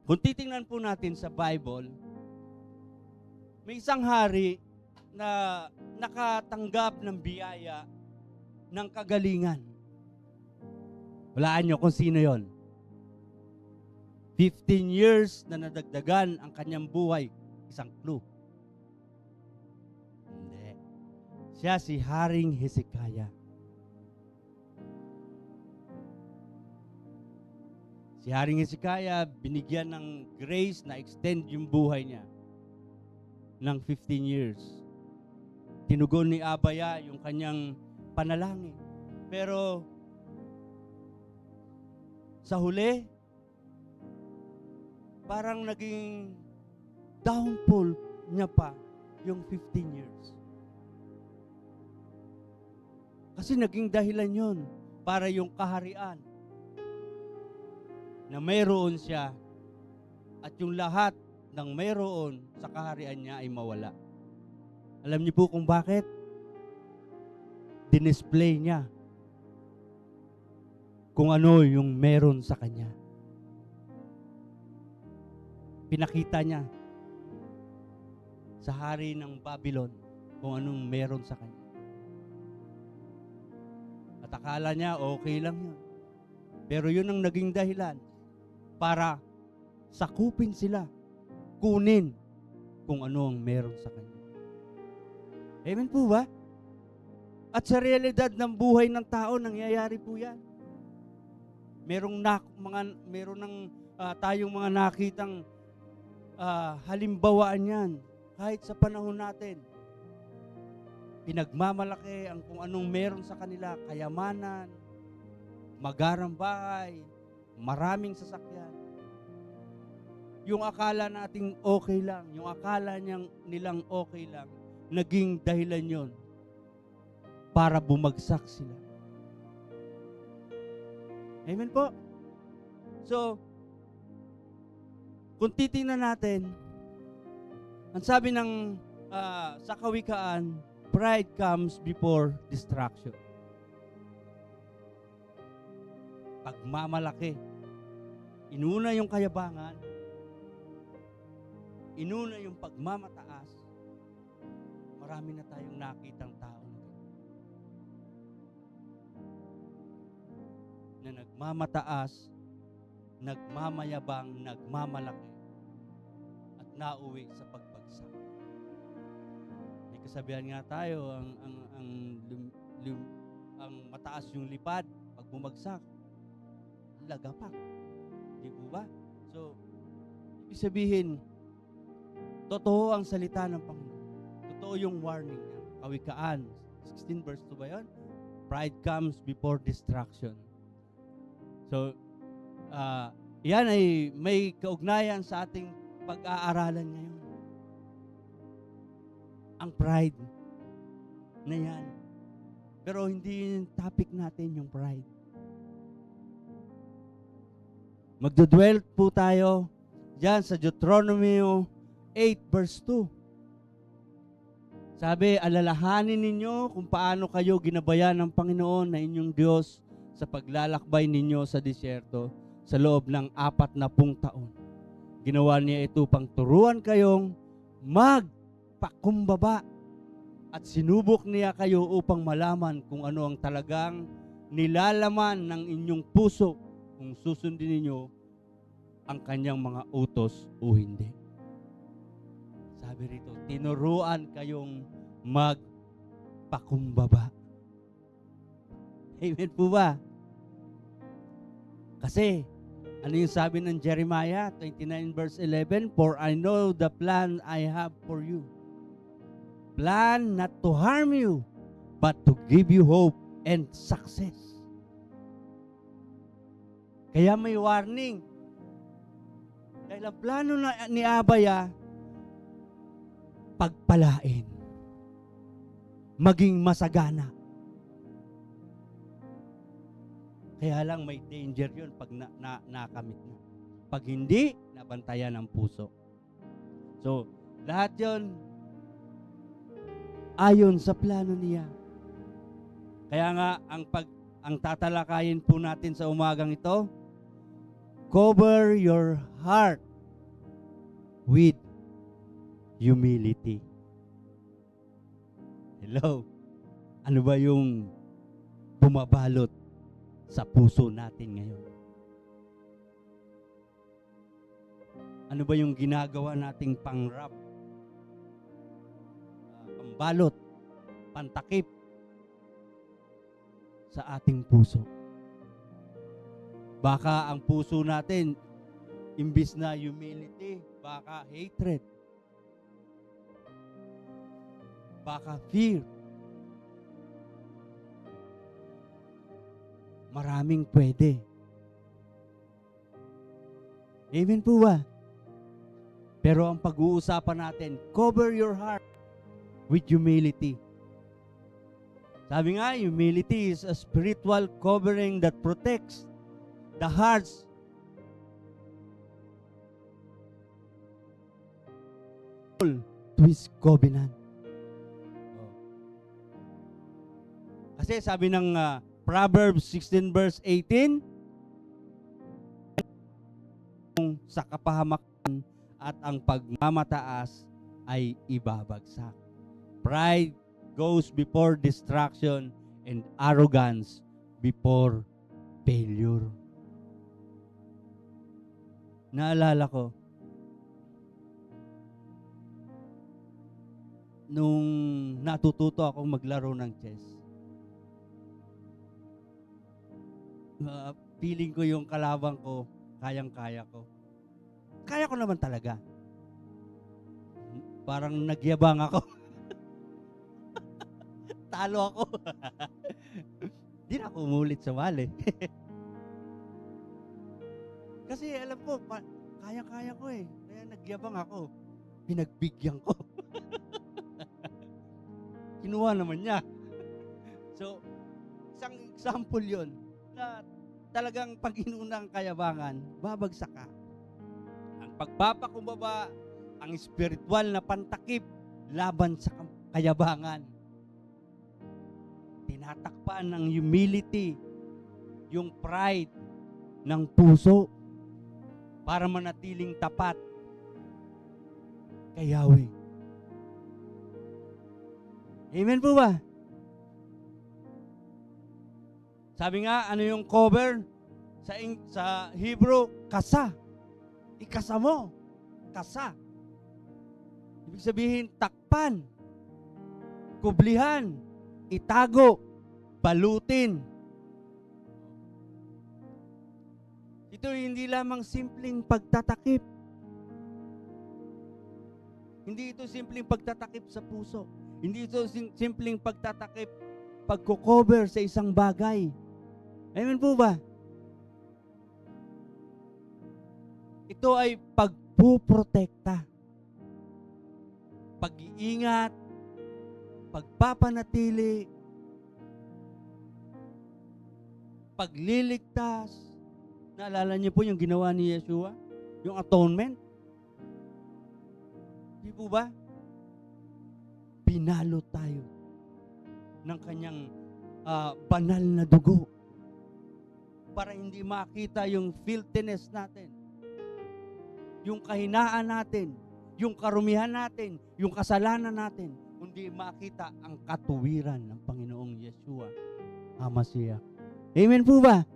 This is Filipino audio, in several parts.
Kung titingnan po natin sa Bible, may isang hari na nakatanggap ng biyaya ng kagalingan. Walaan nyo kung sino yon. 15 years na nadagdagan ang kanyang buhay. Isang clue. Hindi. Siya si Haring Hezekiah. Si Haring Hezekiah, binigyan ng grace na extend yung buhay niya ng 15 years. Tinugon ni Abaya yung kanyang panalangin. Pero sa huli, parang naging downfall niya pa yung 15 years. Kasi naging dahilan yun para yung kaharian na mayroon siya at yung lahat ng mayroon sa kaharian niya ay mawala. Alam niyo po kung bakit? Dinisplay niya kung ano yung meron sa kanya. Pinakita niya sa hari ng Babylon kung anong meron sa kanya. At akala niya okay lang yun. Pero yun ang naging dahilan para sakupin sila, kunin kung ano ang meron sa kanya. Amen po ba? At sa realidad ng buhay ng tao, nangyayari po yan. Meron tayong mga nakitang halimbawaan yan. Kahit sa panahon natin, pinagmamalaki ang kung anong meron sa kanila, kayamanan, magarang bahay, maraming sasakyan. Yung akala nating okay lang, yung akala nilang okay lang, naging dahilan yon para bumagsak sila. Amen po? So, kung titingnan natin, ang sabi ng sa Kawikaan, pride comes before distraction. Pagmamalaki. Inuna yung kayabangan, inuna yung pagmamataas, marami na tayong nakitang tao na nagmamataas, nagmamayabang, nagmamalaki, at nauwi sa pagbagsak. May kasabihan nga tayo, ang mataas yung lipad, pag bumagsak, lagapak. Di po ba? So, ibig sabihin, totoo ang salita ng Panginoon. Totoo yung warning niya. Kawikaan, 16 verse 2 ba yun? Pride comes before distraction. So, yan ay may kaugnayan sa ating pag-aaralan ngayon. Ang pride na yan. Pero hindi yung topic natin yung pride. Magdudwell po tayo dyan sa Deuteronomy 8 verse 2. Sabi, alalahanin ninyo kung paano kayo ginabayan ng Panginoon na inyong Diyos sa paglalakbay ninyo sa disyerto sa loob ng 40 taon. Ginawa niya ito pang turuan kayong magpakumbaba at sinubok niya kayo upang malaman kung ano ang talagang nilalaman ng inyong puso kung susundin ninyo ang kanyang mga utos o hindi. Sabi rito, tinuruan kayong magpakumbaba. Amen po ba? Kasi, ano yung sabi ng Jeremiah 29 verse 11? For I know the plan I have for you. Plan not to harm you, but to give you hope and success. Kaya may warning. Dahil ang plano ni Abaya, pagpalain. Maging masagana. Kaya lang may danger yun pag nakamit na. Pag hindi, nabantayan ang puso. So, lahat yun, ayon sa plano niya. Kaya nga, ang tatalakayin po natin sa umagang ito, cover your heart with humility. Hello? Ano ba yung bumabalot sa puso natin ngayon? Ano ba yung ginagawa nating pangrap, pambalot, pantakip sa ating puso? Baka ang puso natin, imbis na humility, baka hatred, baka fear. Maraming pwede. Amen po ba? Pero ang pag-uusapan natin, cover your heart with humility. Sabi nga, humility is a spiritual covering that protects the hearts to His covenant. Kasi sabi ng Proverbs 16 verse 18, sa kapahamakan at ang pagmamataas ay ibabagsak. Pride goes before destruction and arrogance before failure. Naalala ko, nung natututo akong maglaro ng chess, feeling ko yung kalabang ko, kayang-kaya ko. Kaya ko naman talaga. Parang nagyabang ako. Talo ako. Di na ako umulit sa wali. Kasi alam ko, kaya-kaya ko eh. Kaya nagyabang ako. Pinagbigyan ko. Kinuha naman niya. So, isang example yon na talagang pag inunang kayabangan, babagsak ka. Ang pagpapakumbaba, ang spiritual na pantakip laban sa kayabangan. Tinatakpan ng humility, yung pride ng puso para manatiling tapat kay Yahweh. Amen po ba? Sabi nga, ano yung cover? Sa Hebrew, kasa. Ikasa mo. Kasa. Ibig sabihin, takpan. Kublihan. Itago. Balutin. Ito hindi lamang simpleng pagtatakip. Hindi ito simpleng pagtatakip sa puso. Hindi ito simpleng pagtatakip, pagko-cover sa isang bagay. Amen po ba? Ito ay pagpuprotekta, pag-iingat, pagpapanatili, pagliligtas. Naalala niyo po yung ginawa ni Yeshua? Yung atonement? Di po ba? Binalo tayo ng kanyang banal na dugo para hindi makita yung filthiness natin, yung kahinaan natin, yung karumihan natin, yung kasalanan natin, kundi makita ang katuwiran ng Panginoong Yeshua HaMashiach. Amen po ba?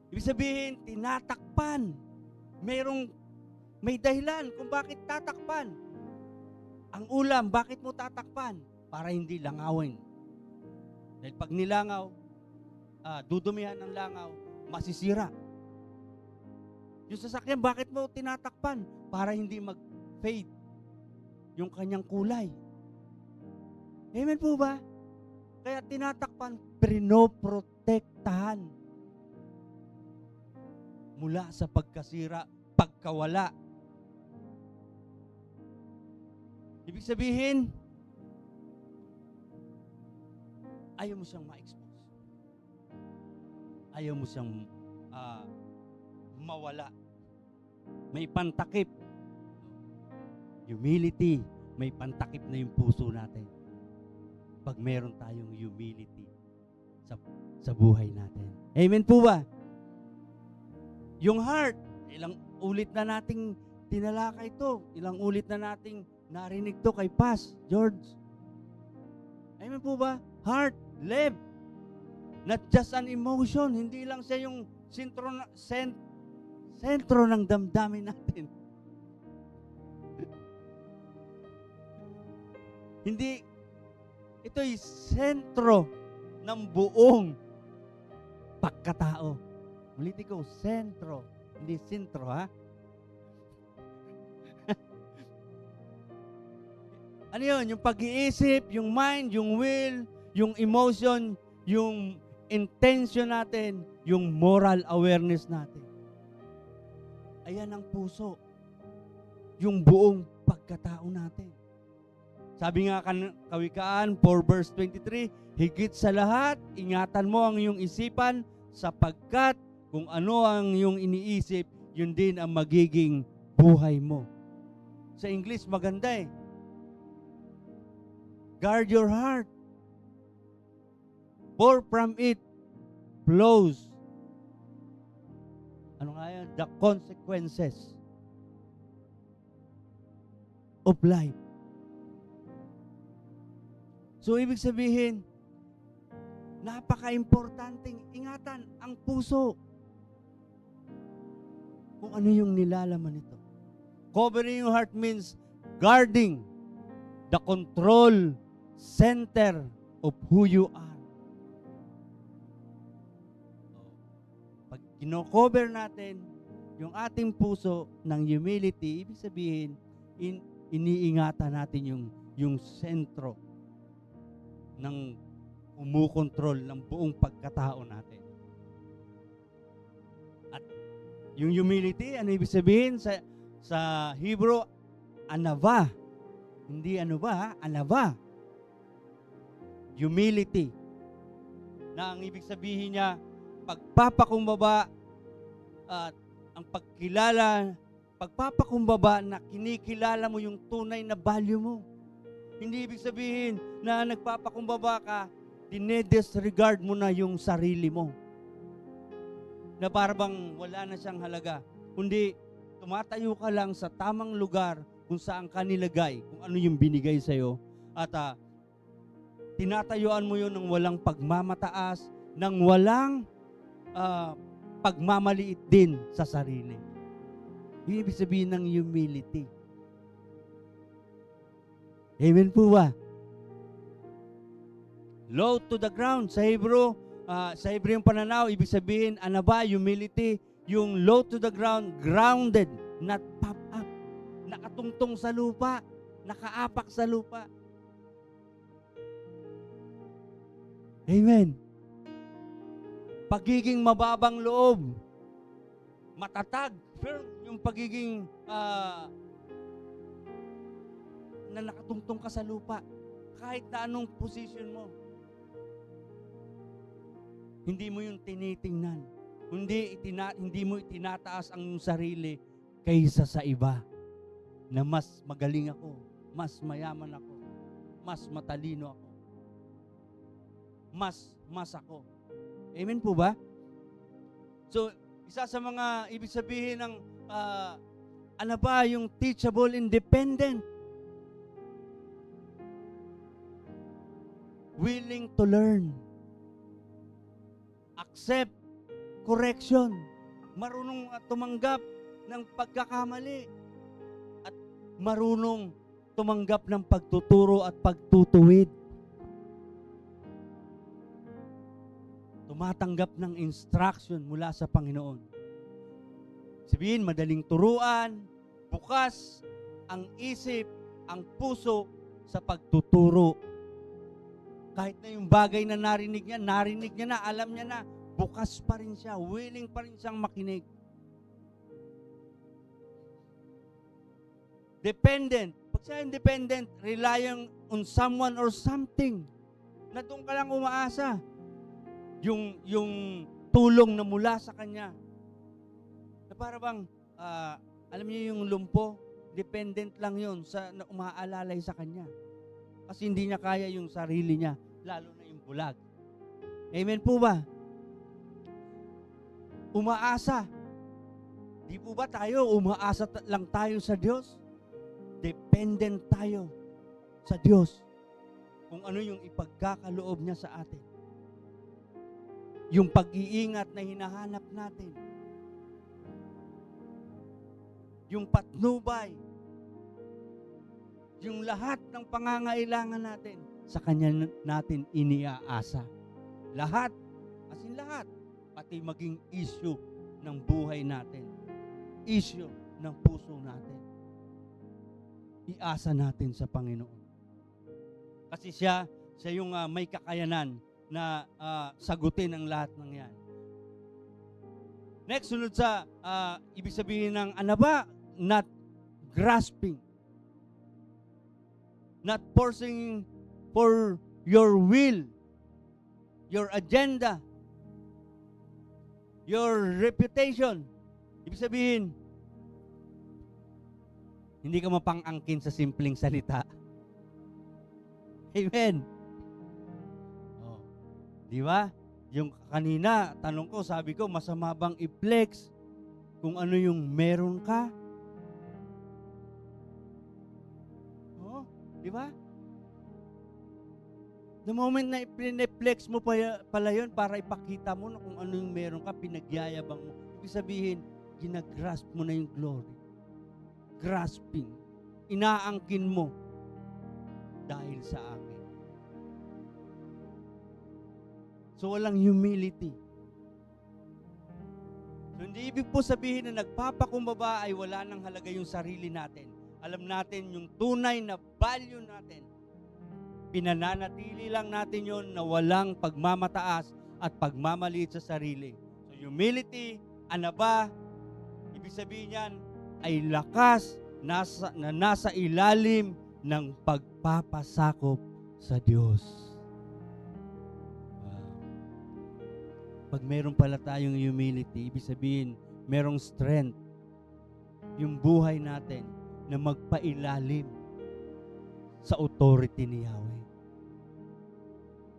Ibig sabihin, tinatakpan. May dahilan kung bakit tatakpan. Ang ulam, bakit mo tatakpan? Para hindi langawin. Dahil pag nilangaw, dudumihan ng langaw, masisira. Yung sasakyan, bakit mo tinatakpan? Para hindi mag-fade yung kanyang kulay. Amen po ba? Kaya tinatakpan, pinoprotektahan mula sa pagkasira, pagkawala. Ibig sabihin, ayaw mo siyang ma-expose. Ayaw mo siyang mawala. May pantakip. Humility, may pantakip na yung puso natin. Pag meron tayong humility sa buhay natin. Amen po ba? Yung heart, ilang ulit na nating tinalakay ito. Ilang ulit na nating narinig to kay Pas, George. Amen po ba? Heart, love. Not just an emotion. Hindi lang siya yung sentro ng damdamin natin. Hindi, ito'y sentro ng buong pagkatao. Ulitin ko, sentro. Hindi sentro, ha? Ano yun? Yung pag-iisip, yung mind, yung will, yung emotion, yung intention natin, yung moral awareness natin. Ayan ang puso. Yung buong pagkatao natin. Sabi nga Kawikaan 4 verse 23, higit sa lahat, ingatan mo ang iyong isipan sapagkat kung ano ang iyong iniisip, yun din ang magiging buhay mo. Sa English, maganda eh. Guard your heart. For from it flows. Ano nga yan? The consequences of life. So, ibig sabihin, napaka-importanting ingatan ang puso. Kung ano yung nilalaman nito. Covering your heart means guarding the control center of who you are. Pag kino-cover natin yung ating puso ng humility, ibig sabihin, iniingatan natin yung sentro ng umukontrol ng buong pagkatao natin. At yung humility, ano ibig sabihin? Sa Hebrew, anava. Hindi ano ba, anava. Humility. Na ang ibig sabihin niya, pagpapakumbaba at ang pagpapakumbaba na kinikilala mo yung tunay na value mo. Hindi ibig sabihin na nagpapakumbaba ka, dinedisregard mo na yung sarili mo. Na parang wala na siyang halaga. Kundi tumatayo ka lang sa tamang lugar kung saan ka nilagay, kung ano yung binigay sa'yo. At tinatayuan mo yun ng walang pagmamataas, ng walang pagmamaliit din sa sarili. Yung ibig sabihin ng humility. Amen po ba? Low to the ground. Sa Hebrew yung pananaw, ibig sabihin, ano ba, humility, yung low to the ground, grounded, not pop up. Nakatungtong sa lupa, nakaapak sa lupa. Amen. Pagiging mababang loob, matatag, firm, yung pagiging na nakatungtong ka sa lupa, kahit na anong position mo. Hindi mo yung tinitingnan. Hindi mo itinataas ang iyong sarili kaysa sa iba na mas magaling ako, mas mayaman ako, mas matalino ako, mas ako. Amen po ba? So, isa sa mga ibig sabihin ng ano ba yung teachable independent? Willing to learn. Accept correction. Marunong tumanggap ng pagkakamali. At marunong tumanggap ng pagtuturo at pagtutuwid. Tumatanggap ng instruction mula sa Panginoon. Sabihin, madaling turuan, bukas ang isip, ang puso sa pagtuturo. Kahit na yung bagay na narinig niya na, alam niya na, bukas pa rin siya, willing pa rin siyang makinig. Dependent. Pag siya independent, relying on someone or something, na doon ka lang umaasa. Yung tulong na mula sa kanya. Na para bang, alam niyo yung lumpo, dependent lang yun na umaalalay sa kanya. Kasi hindi niya kaya yung sarili niya, lalo na yung bulag. Amen po ba? Umaasa. Di po ba tayo, umaasa lang tayo sa Diyos? Dependent tayo sa Diyos kung ano yung ipagkakaloob niya sa atin. Yung pag-iingat na hinahanap natin. Yung patnubay. Yung lahat ng pangangailangan natin, sa Kanya natin iniaasa. Lahat, as in lahat, pati maging issue ng buhay natin. Issue ng puso natin. Iasa natin sa Panginoon. Kasi siya yung may kakayanan na sagutin ang lahat ng yan. Next, sunod sa ibig sabihin ng anaba, not grasping. Not forcing for your will, your agenda, your reputation. Ibig sabihin, hindi ka mapang-angkin sa simpleng salita. Amen. Oh, di ba? Yung kanina, tanong ko, sabi ko, masama bang i-flex kung ano yung meron ka? Oh, di ba? The moment na i-flex mo pala yun para ipakita mo na kung ano yung meron ka, pinagyayabang mo. Ibig sabihin, ginagrasp mo na yung glory. Grasping. Inaangkin mo dahil sa akin. So, walang humility. So, hindi ibig po sabihin na nagpapakumbaba ay wala nang halaga yung sarili natin. Alam natin yung tunay na value natin. Pinananatili lang natin yon na walang pagmamataas at pagmamaliit sa sarili. So, humility, anaba, ibig sabihin yan, ay lakas na nasa ilalim ng pagpapasakop sa Diyos. Wow. Pag meron pala tayong humility, ibig sabihin, merong strength yung buhay natin na magpailalim sa authority ni Yahweh.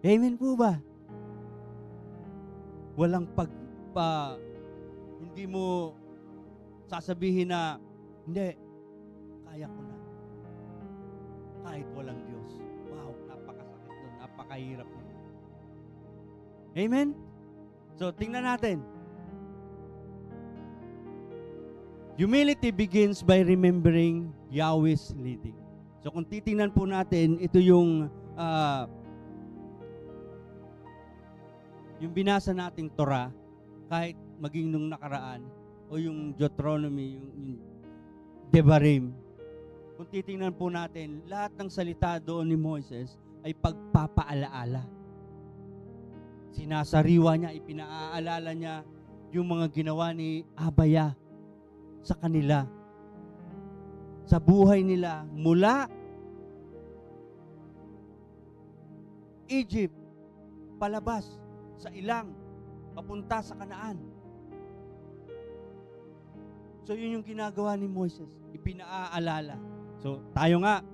Amen po ba? Walang hindi mo sasabihin na, hindi, kaya ko na. Kahit walang Diyos. Wow, napakasakit nun, napakahirap nun. Amen? So, tingnan natin. Humility begins by remembering Yahweh's leading. So, kung titingnan po natin, ito yung binasa nating Torah, kahit maging nung nakaraan, o yung Deuteronomy, yung Devarim, kung titingnan po natin, lahat ng salita doon ni Moises ay pagpapaalaala. Sinasariwa niya, ipinaaalala niya yung mga ginawa ni Abaya sa kanila, sa buhay nila, mula Egypt, palabas sa ilang, papunta sa Kanaan. So, yun yung ginagawa ni Moises. Ipinaaalala. So, tayo nga,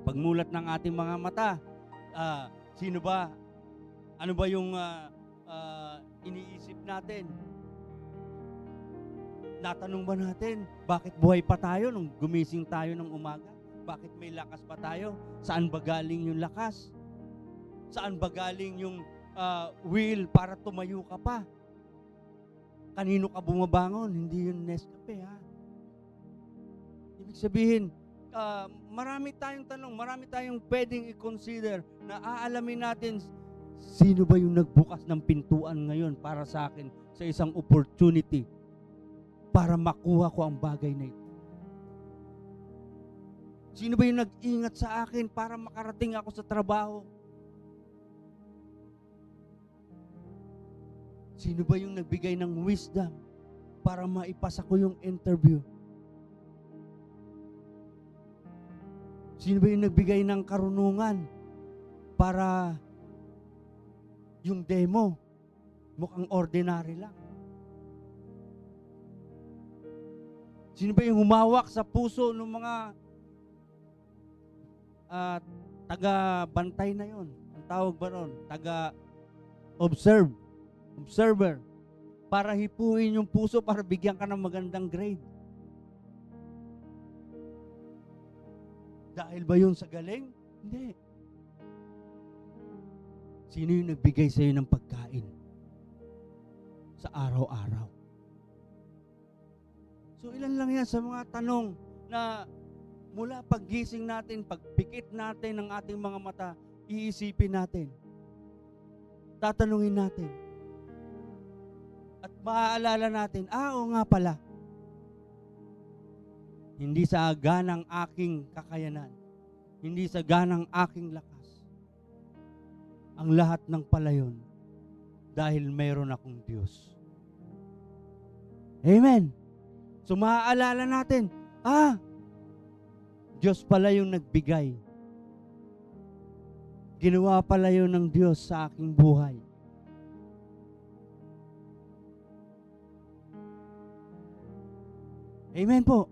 pagmulat ng ating mga mata, sino ba? Ano ba yung iniisip natin? Natanong ba natin, bakit buhay pa tayo nung gumising tayo ng umaga? Bakit may lakas pa tayo? Saan ba galing yung lakas? Saan ba galing yung will para tumayo ka pa? Kanino ka bumabangon? Hindi yun Nescafe, ha? Ibig sabihin, marami tayong tanong, marami tayong pwedeng i-consider na aalamin natin sino ba yung nagbukas ng pintuan ngayon para sa akin sa isang opportunity para makuha ko ang bagay na ito. Sino ba yung nag-ingat sa akin para makarating ako sa trabaho? Sino ba yung nagbigay ng wisdom para maipasa ko yung interview? Sino ba yung nagbigay ng karunungan para yung demo mukhang ordinary lang? Sino ba yung humawak sa puso ng mga taga-bantay na yon? Ang tawag ba ron? Observer. para hipuin yung puso para bigyan ka ng magandang grade. Dahil ba yun sa galing? Hindi. Sino yung nagbigay sa'yo ng pagkain sa araw-araw? So ilan lang yan sa mga tanong na mula paggising natin, pagpikit natin ng ating mga mata, iisipin natin. Tatanungin natin. At maaalala natin, oo nga pala. Hindi sa ganang aking kakayanan, hindi sa ganang aking lakas. Ang lahat ng palayon dahil mayroon akong Diyos. Amen. So maaalala natin, Diyos pala yung nagbigay. Ginawa pala yun ng Diyos sa aking buhay. Amen po.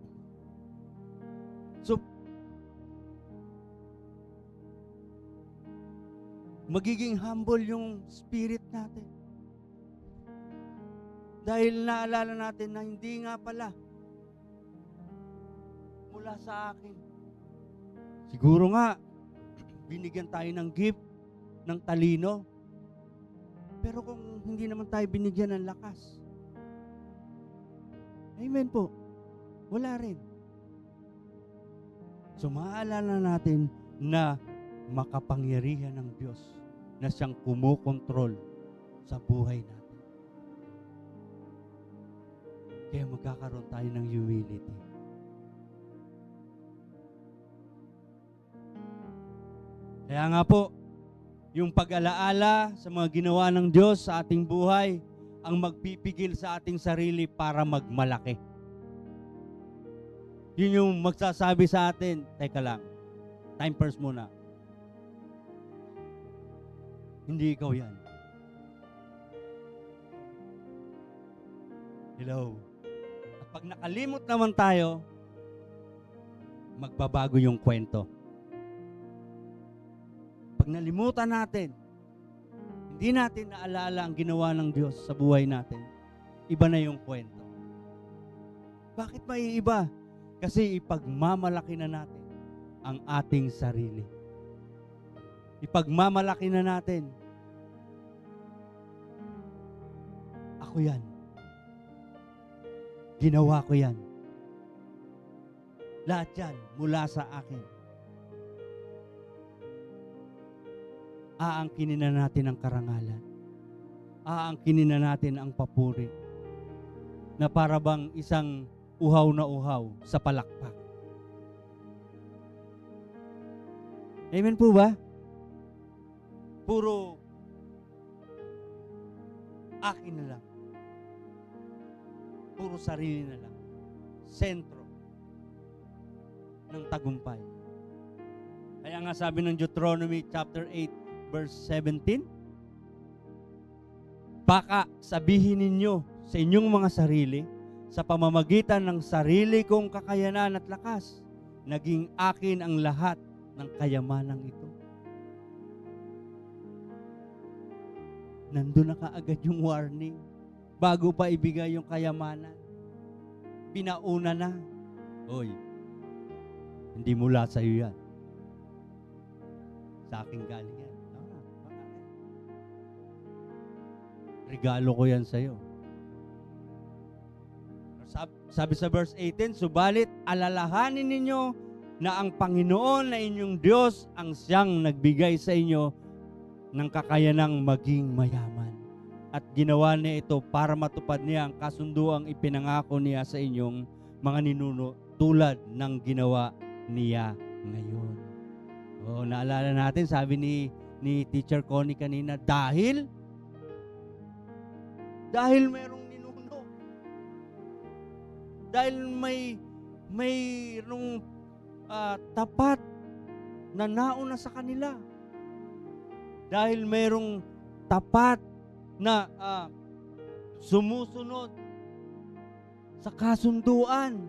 So, magiging humble yung spirit natin. Dahil naalala natin na hindi nga pala mula sa akin. Siguro nga, binigyan tayo ng gift, ng talino. Pero kung hindi naman tayo binigyan ng lakas, amen po, wala rin. So maalala natin na makapangyarihan ng Diyos na siyang kumukontrol sa buhay natin. Kaya magkakaroon tayo ng humility. Kaya nga po, yung pag-alaala sa mga ginawa ng Diyos sa ating buhay ang magpipigil sa ating sarili para magmalaki. Yun yung magsasabi sa atin, teka lang, time first muna. Hindi ikaw yan. Hello. At pag nakalimot naman tayo, magbabago yung kwento. Pag nalimutan natin, hindi natin naalala ang ginawa ng Diyos sa buhay natin, iba na yung kwento. Bakit may iba? Kasi ipagmamalaki na natin ang ating sarili. Ipagmamalaki na natin. Ako yan. Ginawa ko yan. Lahat yan mula sa akin. Aangkinin na natin ang karangalan. Aangkinin na natin ang papuri. Na para bang isang uhaw na uhaw sa palakpak. Amen po ba? Puro akin na lang. Puro sarili na lang. Sentro ng tagumpay. Kaya nga sabi ng Deuteronomy chapter 8 verse 17, baka sabihin ninyo sa inyong mga sarili, sa pamamagitan ng sarili kong kakayanan at lakas, naging akin ang lahat ng kayamanang ito. Nandun na kaagad yung warning. Bago pa ibigay yung kayamanan, pinauna na. Hoy, hindi mula sa iyo yan. Sa akin galing yan. Regalo ko yan sa iyo. Sabi sa verse 18, subalit alalahanin ninyo na ang Panginoon na inyong Diyos ang siyang nagbigay sa inyo ng kakayanang maging mayaman. At ginawa niya ito para matupad niya ang kasunduang ipinangako niya sa inyong mga ninuno tulad ng ginawa niya ngayon. Naalala natin, sabi ni Teacher Connie kanina, dahil merong ninuno. Dahil mayroong tapat na nauna sa kanila. Dahil mayroong tapat na sumusunod sa kasunduan.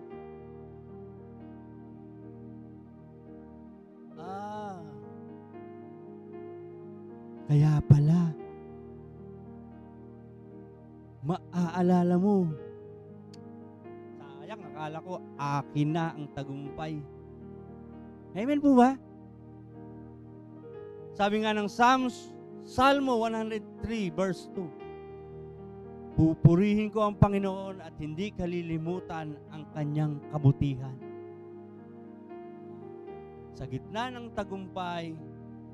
Kaya pala maaalala mo. Sayang, akala ko akin na ang tagumpay. Amen po ba? Sabi nga ng Salmo 103 verse 2, pupurihin ko ang Panginoon at hindi kalilimutan ang kanyang kabutihan. Sa gitna ng tagumpay,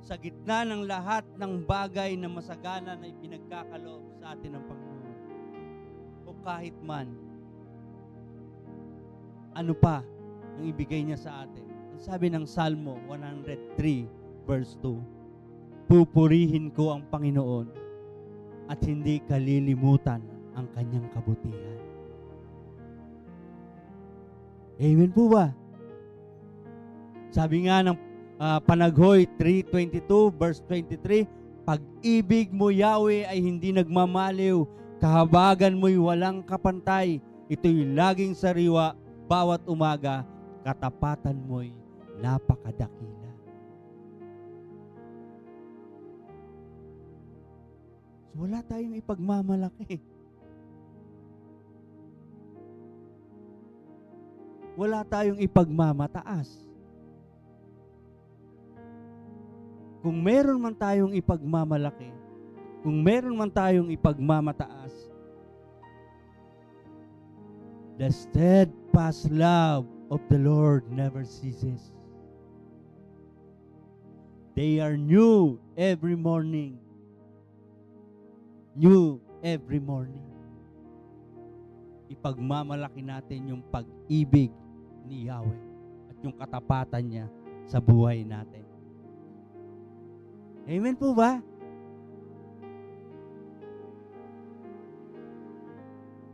sa gitna ng lahat ng bagay na masagana na ipinagkakaloob sa atin ng Panginoon, o kahit man, ano pa ang ibigay niya sa atin? Ang sabi ng Salmo 103 verse 2, pupurihin ko ang Panginoon at hindi kalilimutan ang kanyang kabutihan. Amen po ba? Sabi nga ng Panaghoy 3:22 verse 23, pag-ibig mo Yahweh ay hindi nagmamaliw, kahabagan mo'y walang kapantay, ito'y laging sariwa bawat umaga, katapatan mo'y napakadakila. So wala tayong ipagmamalaki. Wala tayong ipagmamataas. Kung meron man tayong ipagmamalaki, kung meron man tayong ipagmamataas, the steadfast love of the Lord never ceases. They are new every morning. New every morning. Ipagmamalaki natin yung pag-ibig ni Yahweh at yung katapatan niya sa buhay natin. Amen po ba?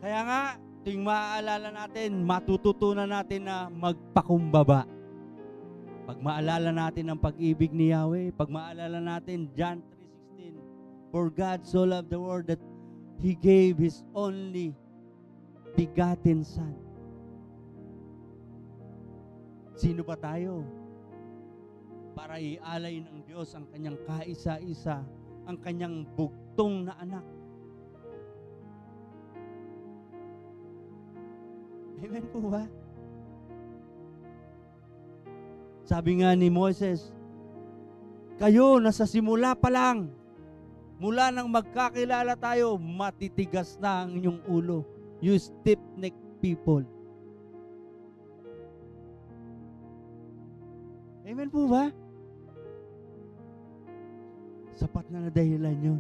Kaya nga, tuwing maaalala natin, matututunan natin na magpakumbaba. Pag maalala natin ang pag-ibig ni Yahweh, pag maalala natin John 3:16, for God so loved the world that He gave His only begotten Son. Sino ba tayo? Para ialay ng Diyos ang kanyang kaisa-isa, ang kanyang bugtong na anak. Amen po ba? Sabi nga ni Moses, kayo nasa simula pa lang, mula nang magkakilala tayo, matitigas na ang inyong ulo. You stiff-necked people. Amen po ba? Sapat na dahilan yun.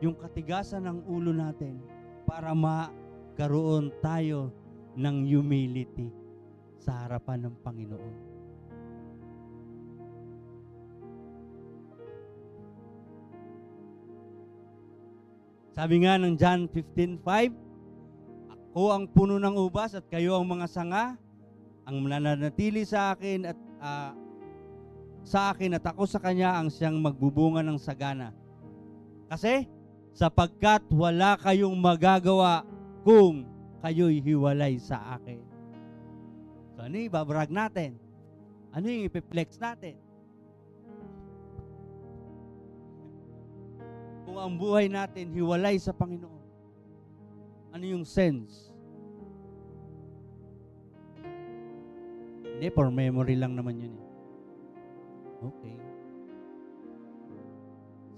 Yung katigasan ng ulo natin para magkaroon tayo ng humility sa harapan ng Panginoon. Sabi nga ng John 15:5, ako ang puno ng ubas at kayo ang mga sanga, ang mananatili sa akin at ako sa kanya ang siyang magbubunga ng sagana. Kasi sapagkat wala kayong magagawa kung kayo'y hiwalay sa akin. So ano yung ibabrag natin? Ano yung ipiplex natin? Kung ang buhay natin hiwalay sa Panginoon, ano yung sense? Hindi, for memory lang naman yun eh. Okay.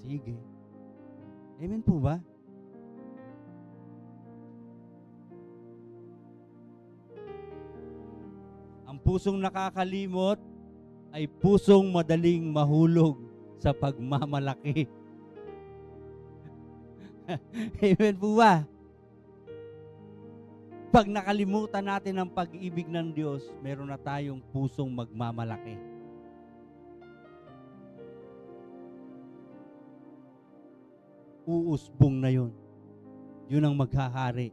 Sige. Amen po ba? Ang pusong nakakalimot ay pusong madaling mahulog sa pagmamalaki. Amen po ba? Pag nakalimutan natin ang pag-ibig ng Diyos, meron na tayong pusong magmamalaki. Uusbong na yun. Yun ang maghahari.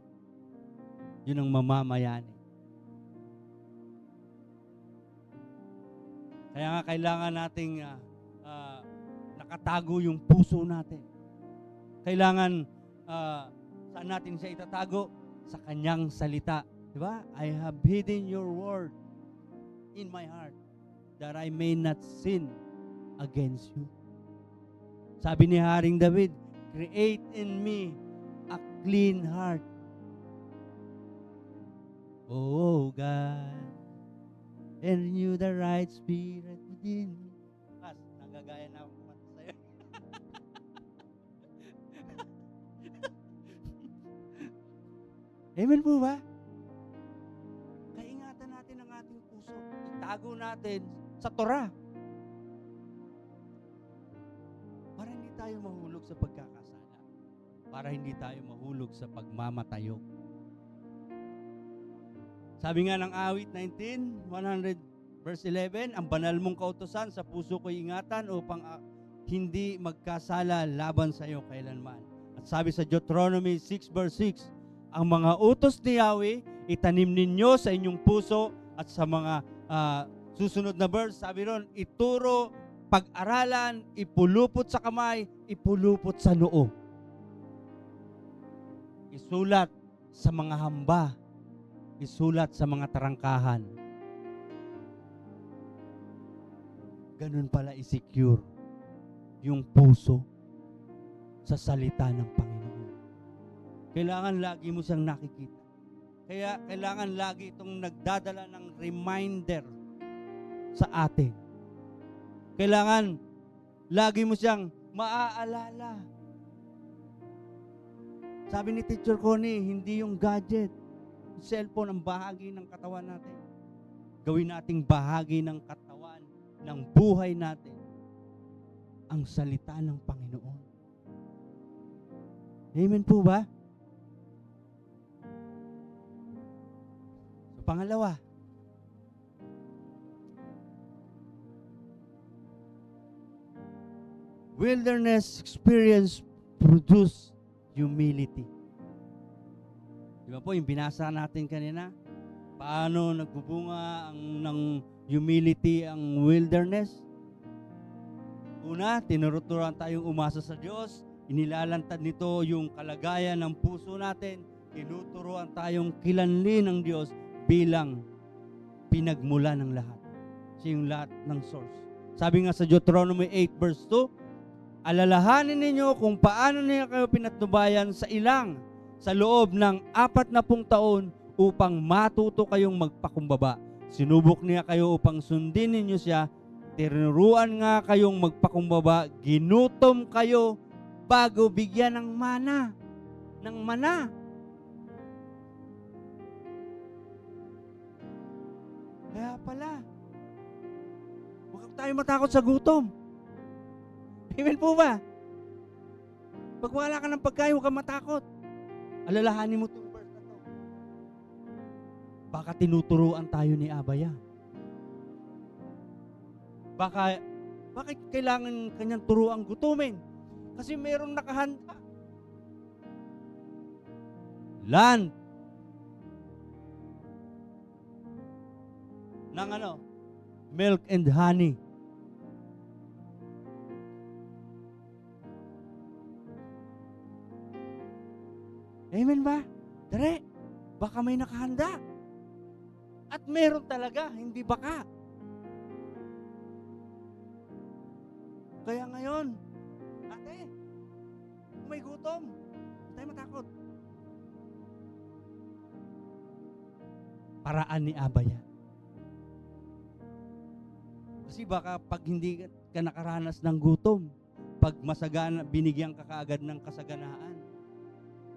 Yun ang mamamayani. Kaya nga kailangan nating nakatago yung puso natin. Kailangan saan natin siya itatago? Sa kanyang salita. Diba? I have hidden your word in my heart that I may not sin against you. Sabi ni Haring David, create in me a clean heart. Oh God, and renew the right spirit within me. Kas, nagagaya na ako kumanta sa'yo. Amen po ba? Kaingatan natin ang ating puso. Itago natin sa Torah. Para hindi tayo mahulog sa pagkakasala. Para hindi tayo mahulog sa pagmamatayog. Sabi nga ng awit 19, 100 verse 11, ang banal mong kautusan sa puso ko'y ingatan upang hindi magkasala laban sa iyo kailanman. At sabi sa Deuteronomy 6 verse 6, ang mga utos ni Yahweh itanim ninyo sa inyong puso at sa mga susunod na verse, sabi ron, ituro, pag-aralan, ipulupot sa kamay, ipulupot sa noo. Isulat sa mga hamba, isulat sa mga tarangkahan. Ganun pala i-secure yung puso sa salita ng Panginoon. Kailangan lagi mo siyang nakikita. Kaya kailangan lagi itong nagdadala ng reminder sa atin. Kailangan lagi mo siyang maaalala. Sabi ni Teacher Connie, hindi yung gadget, cellphone ang bahagi ng katawan natin. Gawin nating bahagi ng katawan, ng buhay natin, ang salita ng Panginoon. Amen po ba? So, pangalawa, wilderness experience produce humility. Di ba po, yung binasa natin kanina, paano nagbubunga ng humility ang wilderness? Una, tinuruturan tayong umasa sa Diyos, inilalantad nito yung kalagayan ng puso natin, tinuturuan tayong kilanlin ng Diyos bilang pinagmula ng lahat. Siya yung lahat ng source. Sabi nga sa Deuteronomy 8 verse 2, alalahanin ninyo kung paano niya kayo pinatnubayan sa ilang sa loob ng 40 taon upang matuto kayong magpakumbaba. Sinubok niya kayo upang sundin ninyo siya. Tinuruan nga kayong magpakumbaba. Ginutom kayo bago bigyan ng mana. Ng mana. Kaya pala, huwag tayo matakot sa gutom. Amen po ba? Pag wala ka ng pagkain, huwag kang matakot. Alalahanin mo itong verse na to. Baka tinuturuan tayo ni Abaya. Baka kailangan kanyang turuang gutumin. Kasi mayroong nakahanda. Land. Ng milk and honey. Amen ba? Dere, baka may nakahanda. At meron talaga, hindi baka. Kaya ngayon, ate, kung may gutom, hindi tayo matakot. Paraan ni Abaya. Kasi baka pag hindi ka nakaranas ng gutom, pag masagana, binigyan ka kaagad ng kasaganaan,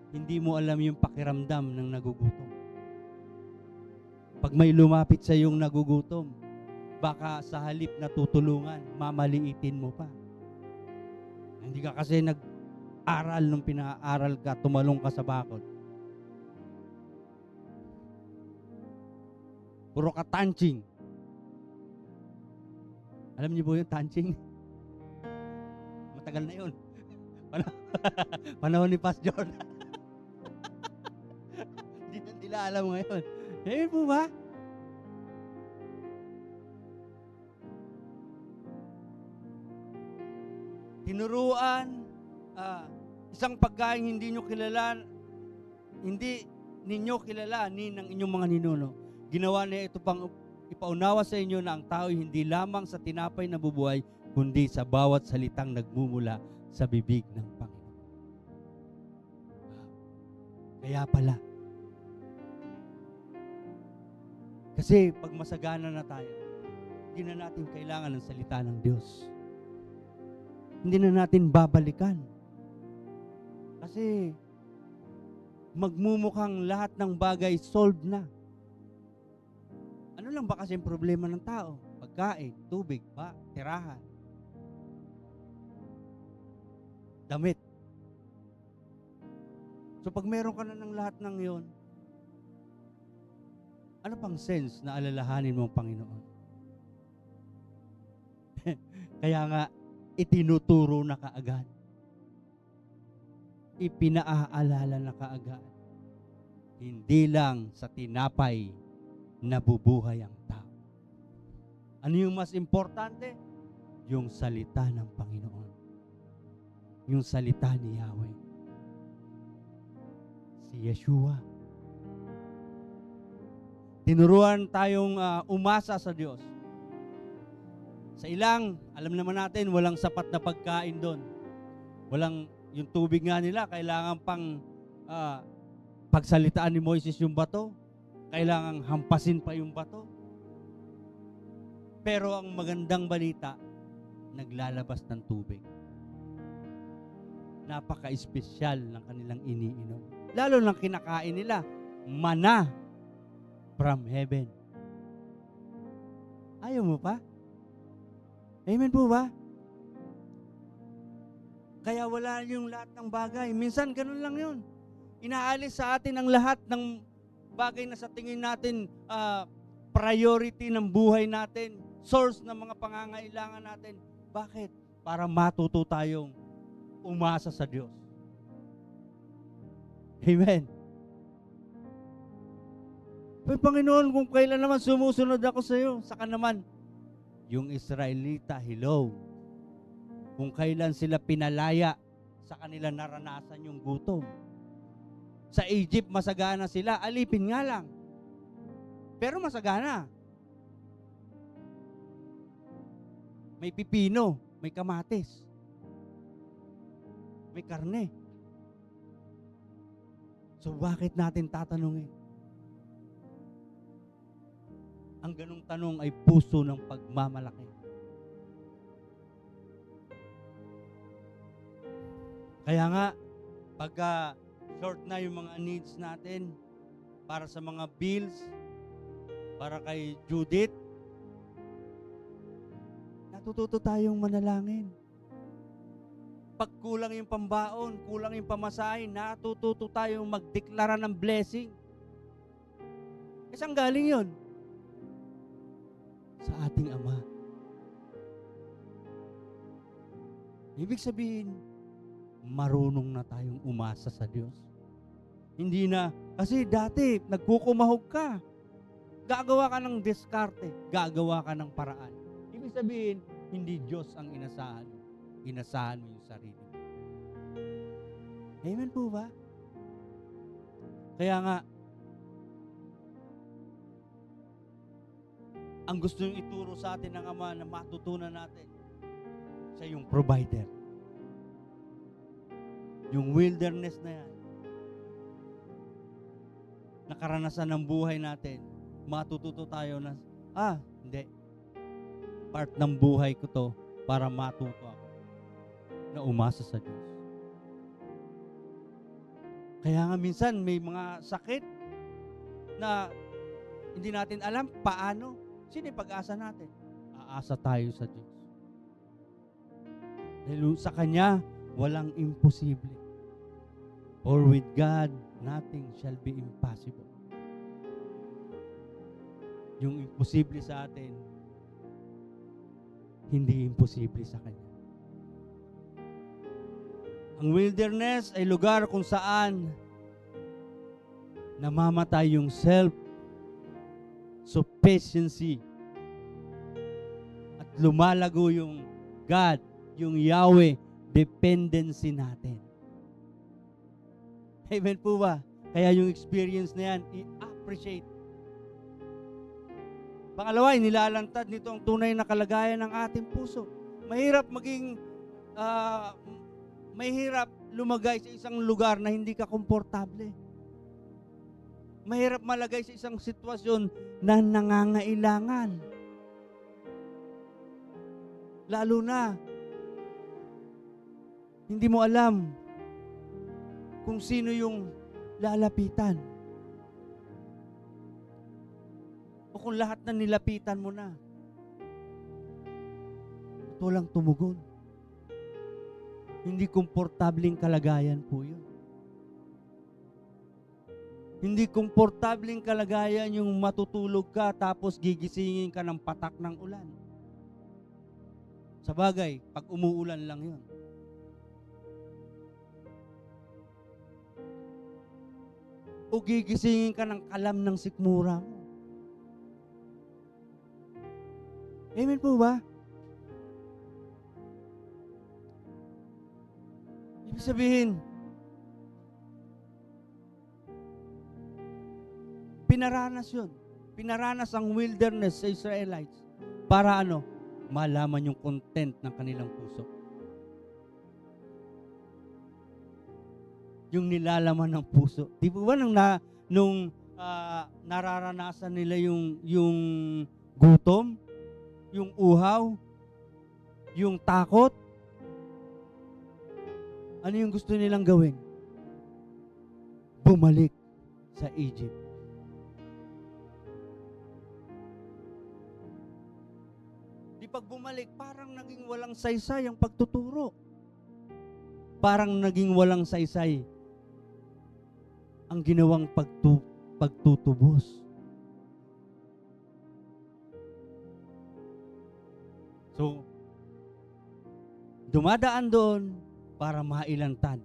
hindi mo alam yung pakiramdam ng nagugutom. Pag may lumapit sa yung nagugutom, baka sa halip na tutulungan, mamaliitin mo pa. Hindi ka kasi nag-aral nung pinaaral ka, tumalong ka sa bakod. Puro ka tanching. Alam niyo po yung tanching? Matagal na yun. Panahon ni Pastor Jordan. Hindi na nila alam ngayon. Eh po ba? Tinuruan, isang pagkain hindi nyo kilala, hindi ninyo kilala ni ng inyong mga ninuno. Ginawa niya ito pang ipaunawa sa inyo na ang tao hindi lamang sa tinapay na bubuhay, kundi sa bawat salitang nagmumula sa bibig ng Panginoon. Kaya pala. Kasi pag masagana na tayo, hindi na natin kailangan ng salita ng Diyos. Hindi na natin babalikan. Kasi magmumukhang lahat ng bagay solved na. Ano lang ba kasi ang problema ng tao? Pagkain, tubig, tirahan, damit. So pag meron ka na ng lahat ng yon, ano pang sense na alalahanin mo ang Panginoon? Kaya nga, itinuturo na kaagad. Ipinaaalala na kaagad. Hindi lang sa tinapay nabubuhay ang tao. Ano yung mas importante? Yung salita ng Panginoon. Yung salita ni Yahweh. Si Yeshua. Tinuruan tayong umasa sa Diyos. Sa ilang, alam naman natin, walang sapat na pagkain doon. Walang, yung tubig nga nila, kailangan pang pagsalitaan ni Moises yung bato. Kailangan hampasin pa yung bato. Pero ang magandang balita, naglalabas ng tubig. Napaka-espesyal ng kanilang iniinom. Lalo ng kinakain nila, mana from heaven. Ayaw mo pa? Amen po ba? Kaya wala yung lahat ng bagay. Minsan ganun lang yun. Inaalis sa atin ang lahat ng bagay na sa tingin natin priority ng buhay natin, source ng mga pangangailangan natin. Bakit? Para matuto tayong umasa sa Diyos. Amen. Panginoon, kung kailan naman sumusunod ako sa iyo, saka naman, yung Israelita, hello. Kung kailan sila pinalaya, sa kanila naranasan yung gutom. Sa Egypt, masagana sila, alipin nga lang. Pero masagana. May pipino, may kamatis, may karne. So bakit natin tatanungin? Ang ganung tanong ay puso ng pagmamalaki. Kaya nga, pagka short na yung mga needs natin, para sa mga bills, para kay Judith, natututo tayong manalangin. Pag kulang yung pambaon, kulang yung pamasahin, natututo tayong magdeklara ng blessing. Saan galing yun? Sa ating Ama. Ibig sabihin, marunong na tayong umasa sa Diyos. Hindi na, kasi dati, nagkukumahog ka. Gagawa ka ng diskarte. Gagawa ka ng paraan. Ibig sabihin, hindi Diyos ang inasahan mo. Inasahan mo yung sarili. Amen po ba? Kaya nga, ang gusto niyong ituro sa atin ng Ama na matutunan natin, siya yung provider. Yung wilderness na yan, nakaranasan ng buhay natin, matututo tayo na, hindi. Part ng buhay ko to para matuto ako na umasa sa Diyos. Kaya nga minsan may mga sakit na hindi natin alam paano. Sino yung pag-asa natin? Aasa tayo sa Diyos. Dahil sa Kanya, walang imposible. For with God, nothing shall be impossible. Yung imposible sa atin, hindi imposible sa Kanya. Ang wilderness ay lugar kung saan namamatay yung self-sufficiency at lumalago yung God, yung Yahweh, dependency natin. Amen po ba? Kaya yung experience na yan, i-appreciate. Pangalawa, nilalantad nito ang tunay na kalagayan ng ating puso. Mahirap mahirap lumagay sa isang lugar na hindi ka komportable. Mahirap malagay sa isang sitwasyon na nangangailangan. Lalo na, hindi mo alam kung sino yung lalapitan. O kung lahat na nilapitan mo na, at walang tumugon. Hindi komportabling kalagayan po yun. Hindi komportabling kalagayan yung matutulog ka tapos gigisingin ka ng patak ng ulan. Sa bagay, pag umuulan lang yun. O gigisingin ka ng kalam ng sikmura mo. Amen po ba? Ibig sabihin, pinaranas yun. Pinaranas ang wilderness sa Israelites para ano? Malaman yung content ng kanilang puso. Yung nilalaman ng puso. Di ba nung nararanasan nila yung gutom, yung uhaw, yung takot, ano yung gusto nilang gawin? Bumalik sa Egypt. Di pag bumalik, parang naging walang saysay ang pagtuturo. Parang naging walang saysay ang ginawang pagtutubos. So, dumadaan doon para mailantad.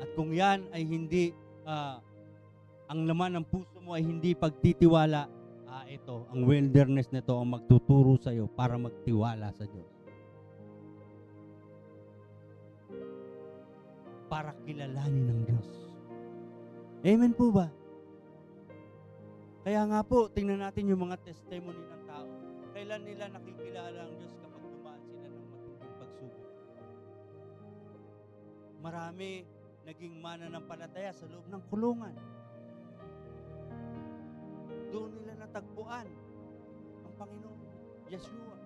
At kung yan ay hindi, ang laman ng puso mo ay hindi pagtitiwala, ito, ang wilderness nito ang magtuturo sa iyo para magtiwala sa Diyos. Para kilalanin ng Diyos. Amen po ba? Kaya nga po, tingnan natin yung mga testimony ng tao. Kailan nila nakikilala ang Diyos kapag dumaan sila ng matinding pagsubok. Marami naging mananampalataya sa loob ng kulungan. Doon nila natagpuan ang Panginoon, Yeshua.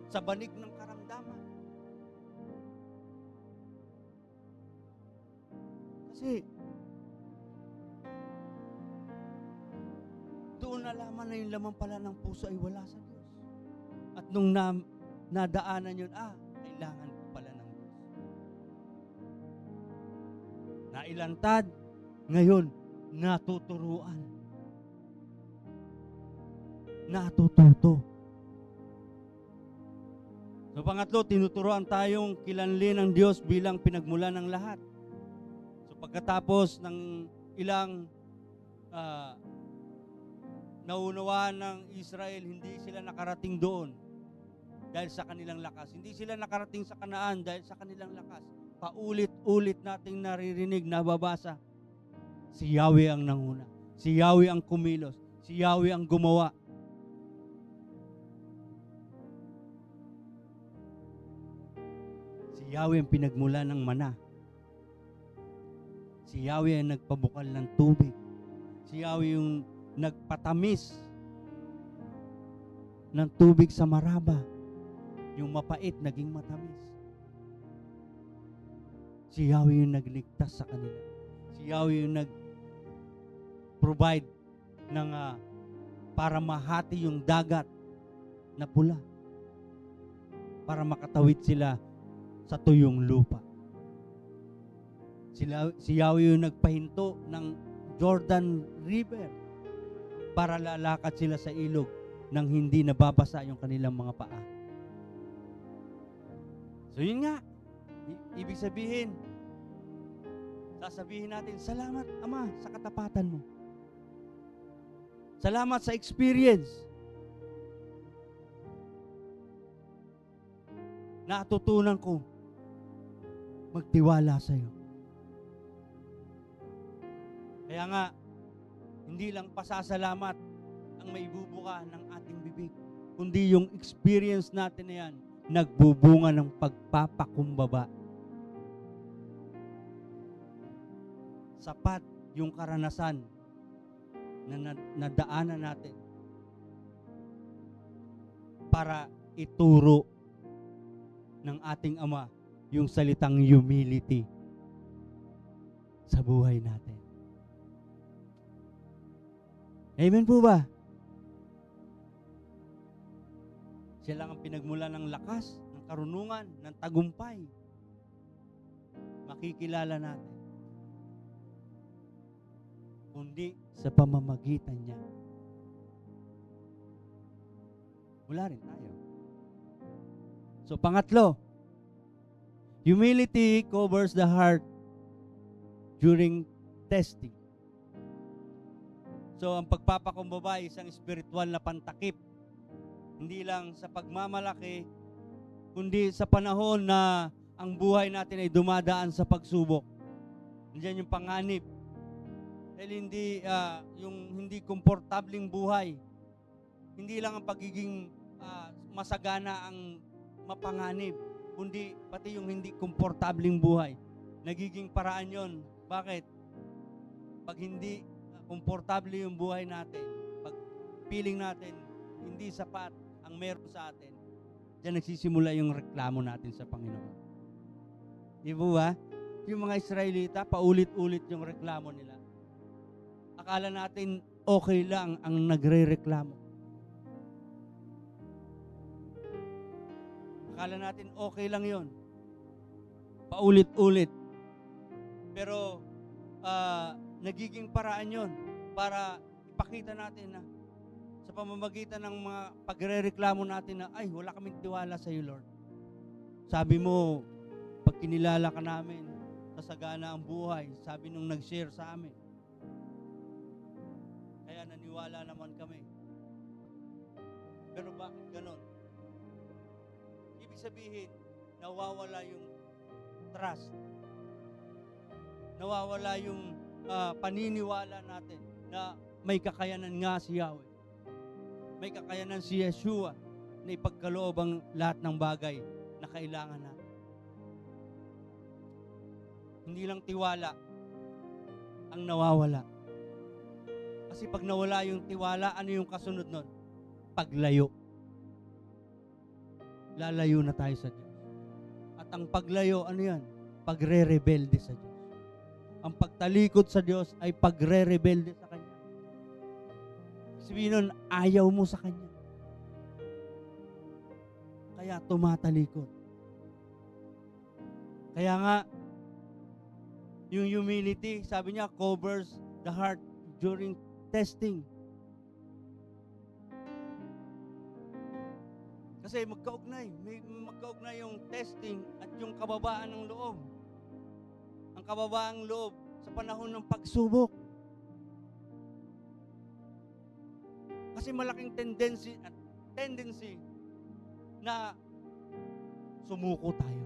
Sa banig ng karamdaman. Kasi, doon nalaman na yung laman pala ng puso ay wala sa Diyos. At nung nadaanan yun, kailangan ko pala ng Diyos. Nailantad, ngayon, natuturuan. Natututo. So pangatlo, tinuturuan tayong kilanlin ng Diyos bilang pinagmula ng lahat. So pagkatapos ng ilang naunawaan ng Israel, hindi sila nakarating doon dahil sa kanilang lakas. Hindi sila nakarating sa Kanaan dahil sa kanilang lakas. Paulit-ulit nating naririnig, nababasa. Si Yahweh ang nanguna. Si Yahweh ang kumilos. Si Yahweh ang gumawa. Si Yahweh ang pinagmula ng mana. Si Yahweh ang nagpabukal ng tubig. Si Yahweh yung nagpatamis ng tubig sa Maraba. Yung mapait naging matamis. Si Yahweh yung nagligtas sa kanila. Si Yahweh yung nag-provide ng para mahati yung dagat na pula. Para makatawid sila sa tuyong lupa. Si Yahweh yung nagpahinto ng Jordan River para lalakad sila sa ilog nang hindi nababasa yung kanilang mga paa. So yun nga, ibig sabihin, sasabihin natin, salamat Ama sa katapatan mo. Salamat sa experience. Natutunan ko magtiwala sa iyo. Kaya nga, hindi lang pasasalamat ang maibubuka ng ating bibig, kundi yung experience natin na yan, nagbubunga ng pagpapakumbaba sapat yung karanasan na nadaanan natin para ituro ng ating Ama yung salitang humility sa buhay natin. Amen po ba? Siya lang ang pinagmula ng lakas, ng karunungan, ng tagumpay. Makikilala natin. Kundi sa pamamagitan niya. Wala rin tayo. So, pangatlo, humility covers the heart during testing. So, ang pagpapakumbaba ay isang spiritual na pantakip. Hindi lang sa pagmamalaki, kundi sa panahon na ang buhay natin ay dumadaan sa pagsubok. Nandiyan yung panganib. Dahil yung hindi komportabling buhay. Hindi lang ang pagiging masagana ang mapanganib, kundi pati yung hindi komportabling buhay. Nagiging paraan yon. Bakit? Pag hindi komportable yung buhay natin, pag feeling natin hindi sapat ang meron sa atin, diyan nagsisimula yung reklamo natin sa Panginoon. Di ba? Yung mga Israelita, paulit-ulit yung reklamo nila. Akala natin okay lang ang nagre-reklamo. Akala natin okay lang yon. Paulit-ulit. Pero nagiging paraan yon para ipakita natin na sa pamamagitan ng mga pagre-reklamo natin na, ay, wala kaming tiwala sa iyo, Lord. Sabi mo, pag kinilala ka namin, sasagana ang buhay. Sabi nung nag-share sa amin. Kaya naniwala naman kami. Pero bakit ganon? Ibig sabihin, nawawala yung trust. Nawawala yung paniniwala natin na may kakayanan nga si Yahweh. May kakayanan si Yeshua na ipagkaloob ang lahat ng bagay na kailangan natin. Hindi lang tiwala ang nawawala. Kasi pag nawala yung tiwala, ano yung kasunod nun? Paglayo. Lalayo na tayo sa Diyos. At ang paglayo, ano yan? Pagre-rebelde sa Diyos. Ang pagtalikod sa Diyos ay pagre-rebelde sa Kanya. Sabihin nun, ayaw mo sa Kanya. Kaya tumatalikod. Kaya nga, yung humility, sabi niya, covers the heart during testing. Kasi magkaugnay yung testing at yung kababaan ng loob. Ang kababaang loob sa panahon ng pagsubok. Kasi malaking tendency na sumuko tayo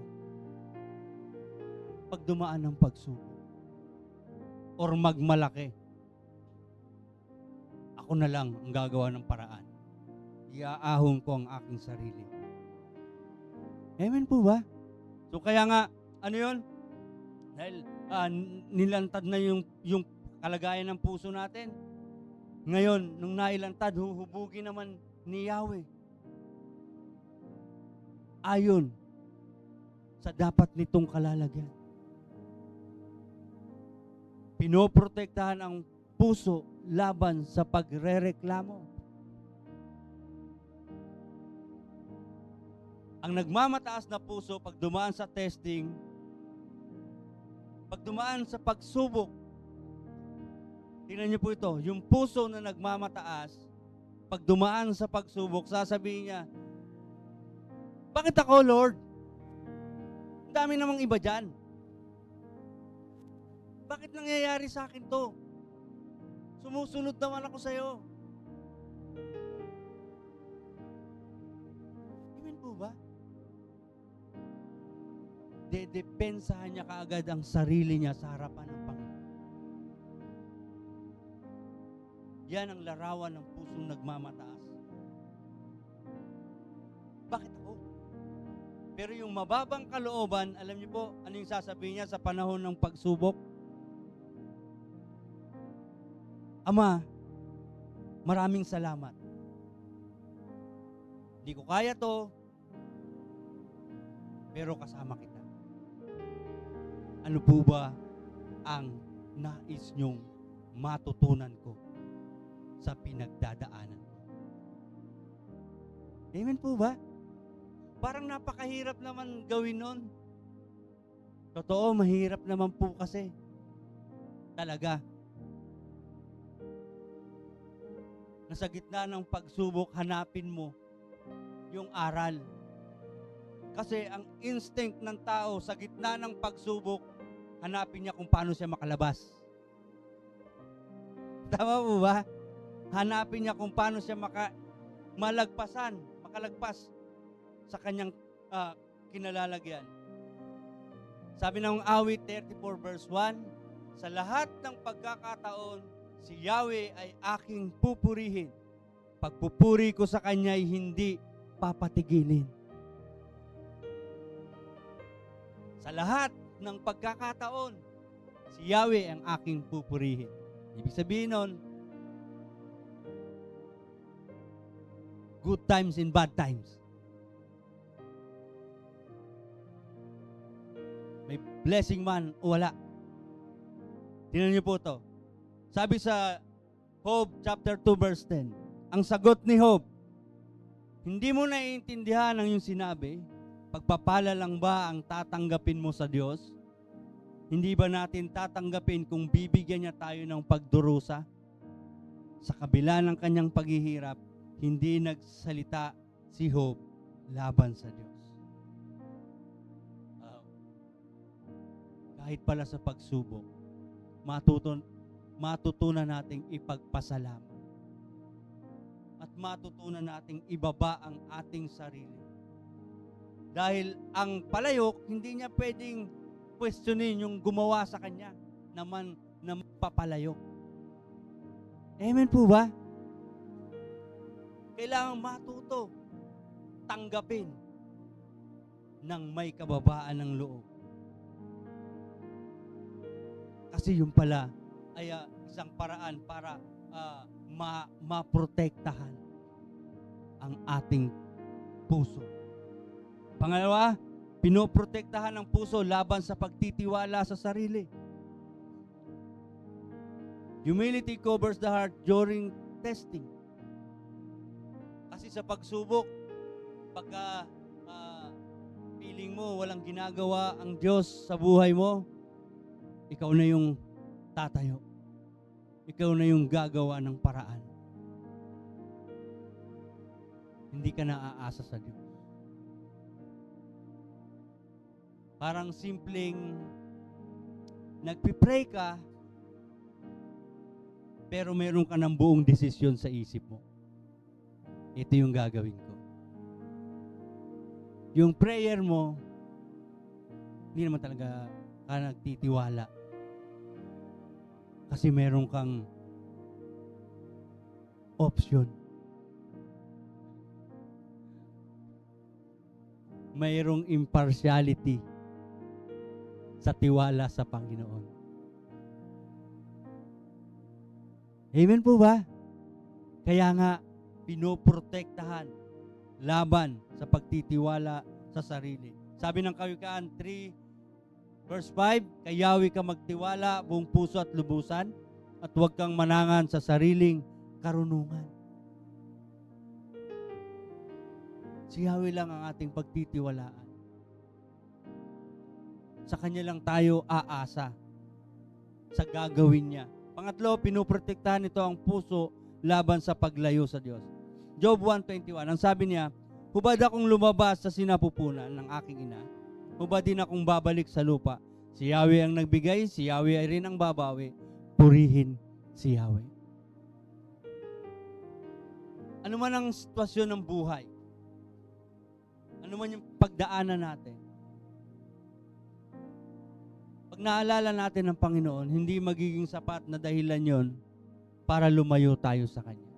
pag dumaan ng pagsubok or magmalaki. Ako na lang ang gagawa ng paraan. Iaahon ko ang aking sarili. Amen po ba? So kaya nga, ano yun? Dahil nilantad na yung kalagayan ng puso natin. Ngayon, nung nailantad, huhubugin naman ni Yahweh. Ayon sa dapat nitong kalalagyan. Pinoprotektahan ang puso laban sa pagrereklamo. Ang nagmamataas na puso pag dumaan sa testing, pag dumaan sa pagsubok, tingnan niyo po ito, yung puso na nagmamataas, pag dumaan sa pagsubok, sasabihin niya, bakit ako, Lord? Ang dami namang iba dyan. Bakit nangyayari sa akin to? Sumusunod naman ako sa'yo. Amen po ba? Dedepensahan niya kaagad ang sarili niya sa harapan ng Panginoon. Yan ang larawan ng pusong nagmamataas. Bakit ako? Pero yung mababang kalooban, alam niyo po, ano yung sasabihin niya sa panahon ng pagsubok? Ama, maraming salamat. Hindi ko kaya to, pero kasama kita. Ano po ba ang nais nyong matutunan ko sa pinagdadaanan ko? Amen po ba? Parang napakahirap naman gawin nun. Totoo, mahirap naman po kasi. Talaga. Nasa gitna ng pagsubok, hanapin mo yung aral. Kasi ang instinct ng tao sa gitna ng pagsubok, hanapin niya kung paano siya makalabas. Tama po ba? Hanapin niya kung paano siya makalagpas sa kanyang kinalalagyan. Sabi ng awit 34 verse 1, sa lahat ng pagkakataon, si Yahweh ay aking pupurihin. Pagpupuri ko sa Kanya ay hindi papatigilin. Sa lahat ng pagkakataon, si Yahweh ang aking pupurihin. Ibig sabihin nun, good times and bad times. May blessing man o wala. Tingnan niyo po ito. Sabi sa Job chapter 2 verse 10, ang sagot ni Job, hindi mo naiintindihan ang iyong sinabi, pagpapala lang ba ang tatanggapin mo sa Diyos? Hindi ba natin tatanggapin kung bibigyan niya tayo ng pagdurusa? Sa kabila ng kanyang paghihirap, hindi nagsalita si Job laban sa Diyos. Kahit pala sa pagsubok, matutunan nating ipagpasalamat. At matutunan nating ibaba ang ating sarili. Dahil ang palayok, hindi niya pwedeng questionin yung gumawa sa kanya naman na papalayok. Amen po ba? Kailangan matuto, tanggapin ng may kababaan ng loob. Kasi yung pala ay isang paraan para maprotektahan ang ating puso. Pangalawa, pinoprotektahan ang puso laban sa pagtitiwala sa sarili. Humility covers the heart during testing. Kasi sa pagsubok, pagka feeling mo walang ginagawa ang Diyos sa buhay mo, ikaw na yung tatayo. Ikaw na yung gagawa ng paraan. Hindi ka na aasa sa Diyos. Parang simpleng nagpipray ka, pero meron ka ng buong desisyon sa isip mo. Ito yung gagawin ko. Yung prayer mo, hindi naman talaga ka nagtitiwala. Kasi meron kang option. Mayroong impartiality sa tiwala sa Panginoon. Amen po ba? Kaya nga, pinoprotektahan laban sa pagtitiwala sa sarili. Sabi ng Kawikaan 3 verse 5, kay Yahweh ka magtiwala buong puso at lubusan at huwag kang manangan sa sariling karunungan. Si Yahweh lang ang ating pagtitiwalaan. Sa Kanya lang tayo aasa sa gagawin niya. Pangatlo, pinoprotektahan ito ang puso laban sa paglayo sa Diyos. Job 1:21, ang sabi niya, hubad akong lumabas sa sinapupunan ng aking ina, hubad din akong babalik sa lupa. Si Yahweh ang nagbigay, si Yahweh ay rin ang babawi. Purihin si Yahweh. Ano man ang sitwasyon ng buhay, ano man yung pagdaanan natin, pag naalala natin ang Panginoon, hindi magiging sapat na dahilan yon para lumayo tayo sa Kanya.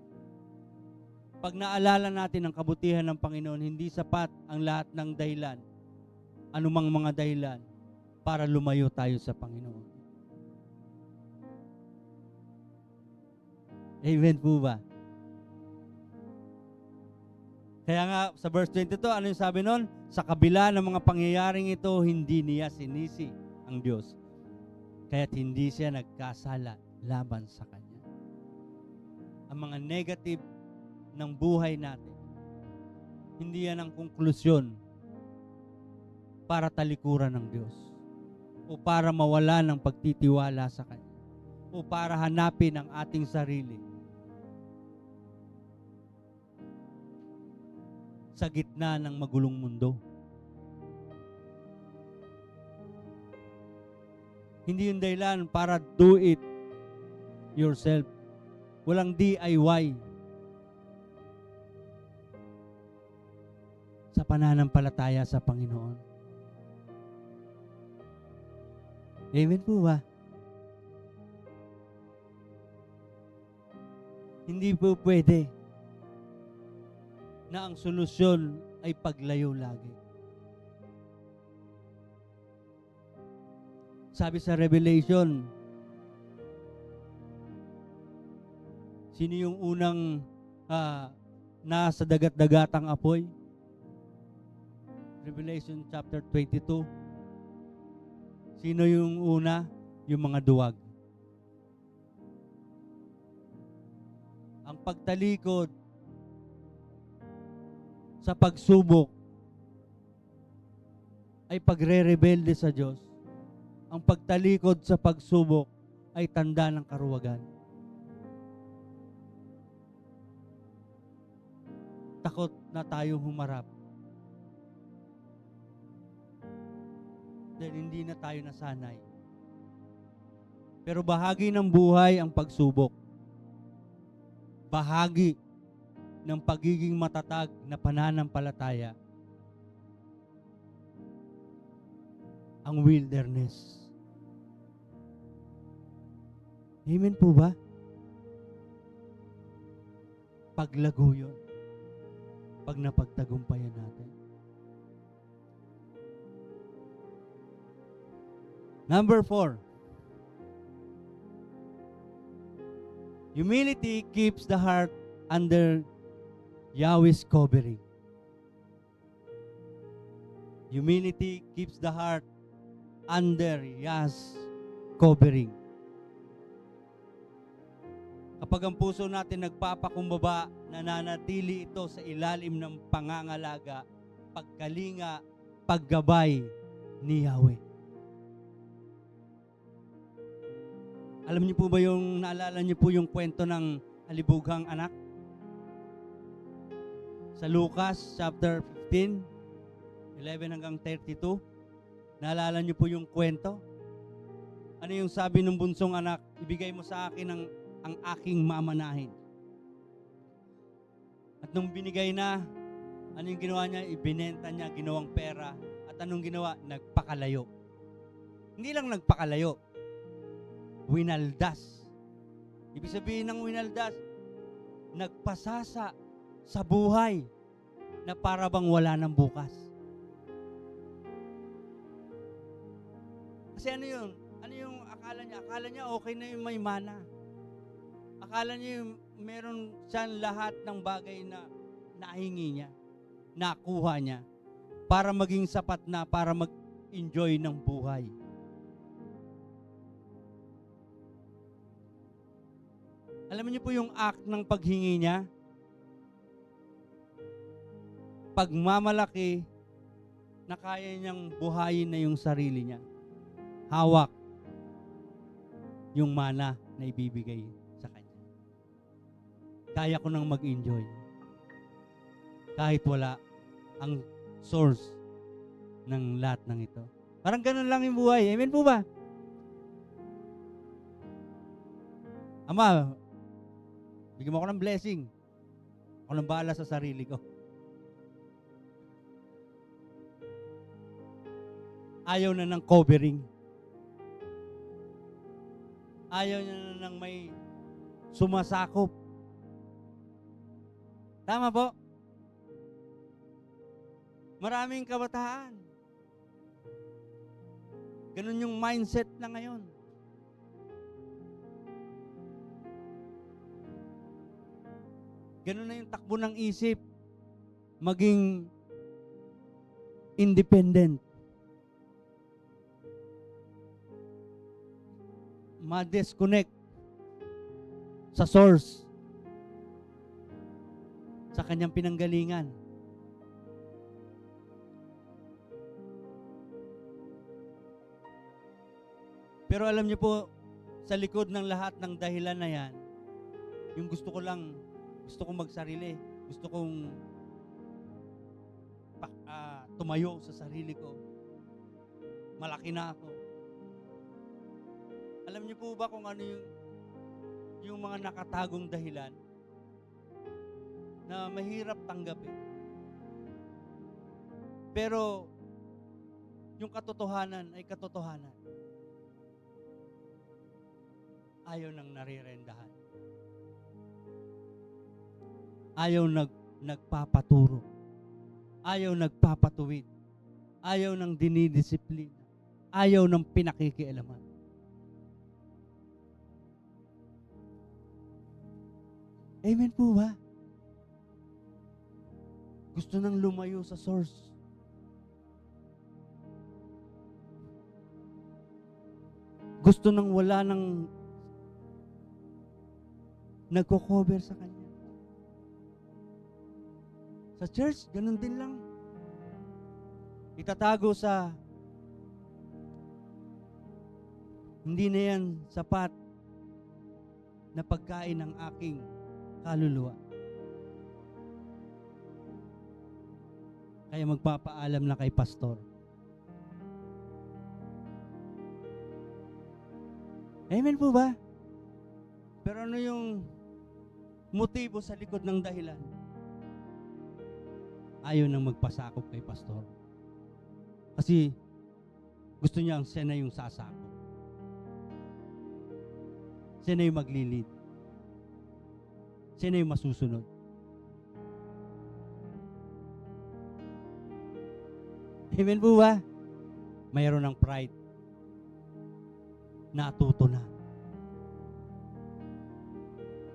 Pag naalala natin ang kabutihan ng Panginoon, hindi sapat ang lahat ng dahilan, anumang mga dahilan, para lumayo tayo sa Panginoon. Amen po ba? Kaya nga sa verse 22, ano yung sabi nun? Sa kabila ng mga pangyayaring ito, hindi niya sinisi ang Diyos. Kaya't hindi siya nagkasala laban sa Kanya. Ang mga negative ng buhay natin, hindi yan ang konklusyon para talikuran ng Diyos o para mawala ng pagtitiwala sa Kanya o para hanapin ang ating sarili sa gitna ng magulong mundo. Hindi yung dahilan para do it yourself. Walang DIY sa pananampalataya sa Panginoon. Amen po ba? Hindi po pwede na ang solusyon ay paglayo lagi. Sabi sa Revelation, sino yung unang nasa dagat-dagatang apoy? Revelation chapter 22. Sino yung una? Yung mga duwag. Ang pagtalikod sa pagsubok ay pagre-rebelde sa Diyos. Ang pagtalikod sa pagsubok ay tanda ng karuwagan. Takot na tayong humarap. Dahil hindi na tayo nasanay. Pero bahagi ng buhay ang pagsubok. Bahagi ng pagiging matatag na pananampalataya ang wilderness. Amen po ba? Paglago yun. Pag napagtagumpayan natin. Number 4. Humility keeps the heart under Yahweh's covering. Humility keeps the heart under Yah's covering. Kapag ang puso natin nagpapakumbaba, nananatili ito sa ilalim ng pangangalaga, pagkalinga, paggabay ni Yahweh. Alam niyo po ba naalala niyo po yung kwento ng halibughang anak? Sa Lucas chapter 15, 11 hanggang 32, naalala niyo po yung kwento? Ano yung sabi ng bunsong anak? Ibigay mo sa akin ang aking mamanahin. At nung binigay na, ano yung ginawa niya? Ibinenta niya, ginawang pera. At anong ginawa? Nagpakalayo. Hindi lang nagpakalayo. Winaldas. Ibig sabihin ng winaldas, nagpasasa sa buhay na para bang wala ng bukas. Kasi ano yun? Ano yung akala niya? Akala niya okay na yung may mana. Akala niya yung meron siyang lahat ng bagay na nahingi niya, nakuha niya, para maging sapat na, para mag-enjoy ng buhay. Alam niyo po yung act ng paghingi niya? Pagmamalaki na kaya niyang buhayin na yung sarili niya. Hawak yung mana na ibibigay sa kanya. Kaya ko nang mag-enjoy. Kahit wala ang source ng lahat ng ito. Parang ganun lang yung buhay. Amen po ba? Ama, bigyan mo ako ng blessing. Ako nang bahala sa sarili ko. Ayaw na ng covering. Ayaw niya na ng may sumasakop. Tama po? Maraming kabataan. Ganun yung mindset na ngayon. Ganun na yung takbo ng isip. Maging independent. Ma-disconnect sa source, sa kanyang pinanggalingan. Pero alam niyo po, sa likod ng lahat ng dahilan na yan, yung gusto kong magsarili, gusto kong tumayo sa sarili ko, malaki na ako. Alam niyo po ba kung ano yung mga nakatagong dahilan na mahirap tanggapin? Pero yung katotohanan ay katotohanan. Ayaw nang narirendahan. Ayaw nagpapaturo. Ayaw nagpapatuwid. Ayaw nang dinidisiplina. Ayaw nang pinakikialaman. Amen po ba? Gusto nang lumayo sa source. Gusto nang wala nang nagko-cover sa kanya. Sa church, ganun din lang. Itatago sa hindi na yan sapat na pagkain ng aking kaluluwa. Kaya magpapaalam na kay pastor. Amen po ba? Pero ano yung motibo sa likod ng dahilan? Ayaw nang magpasakop kay pastor. Kasi gusto niya siya na yung sasakop. Siya na yung maglilid. Siya na yung masusunod. Amen po ba? Mayroon ng pride. Natuto na.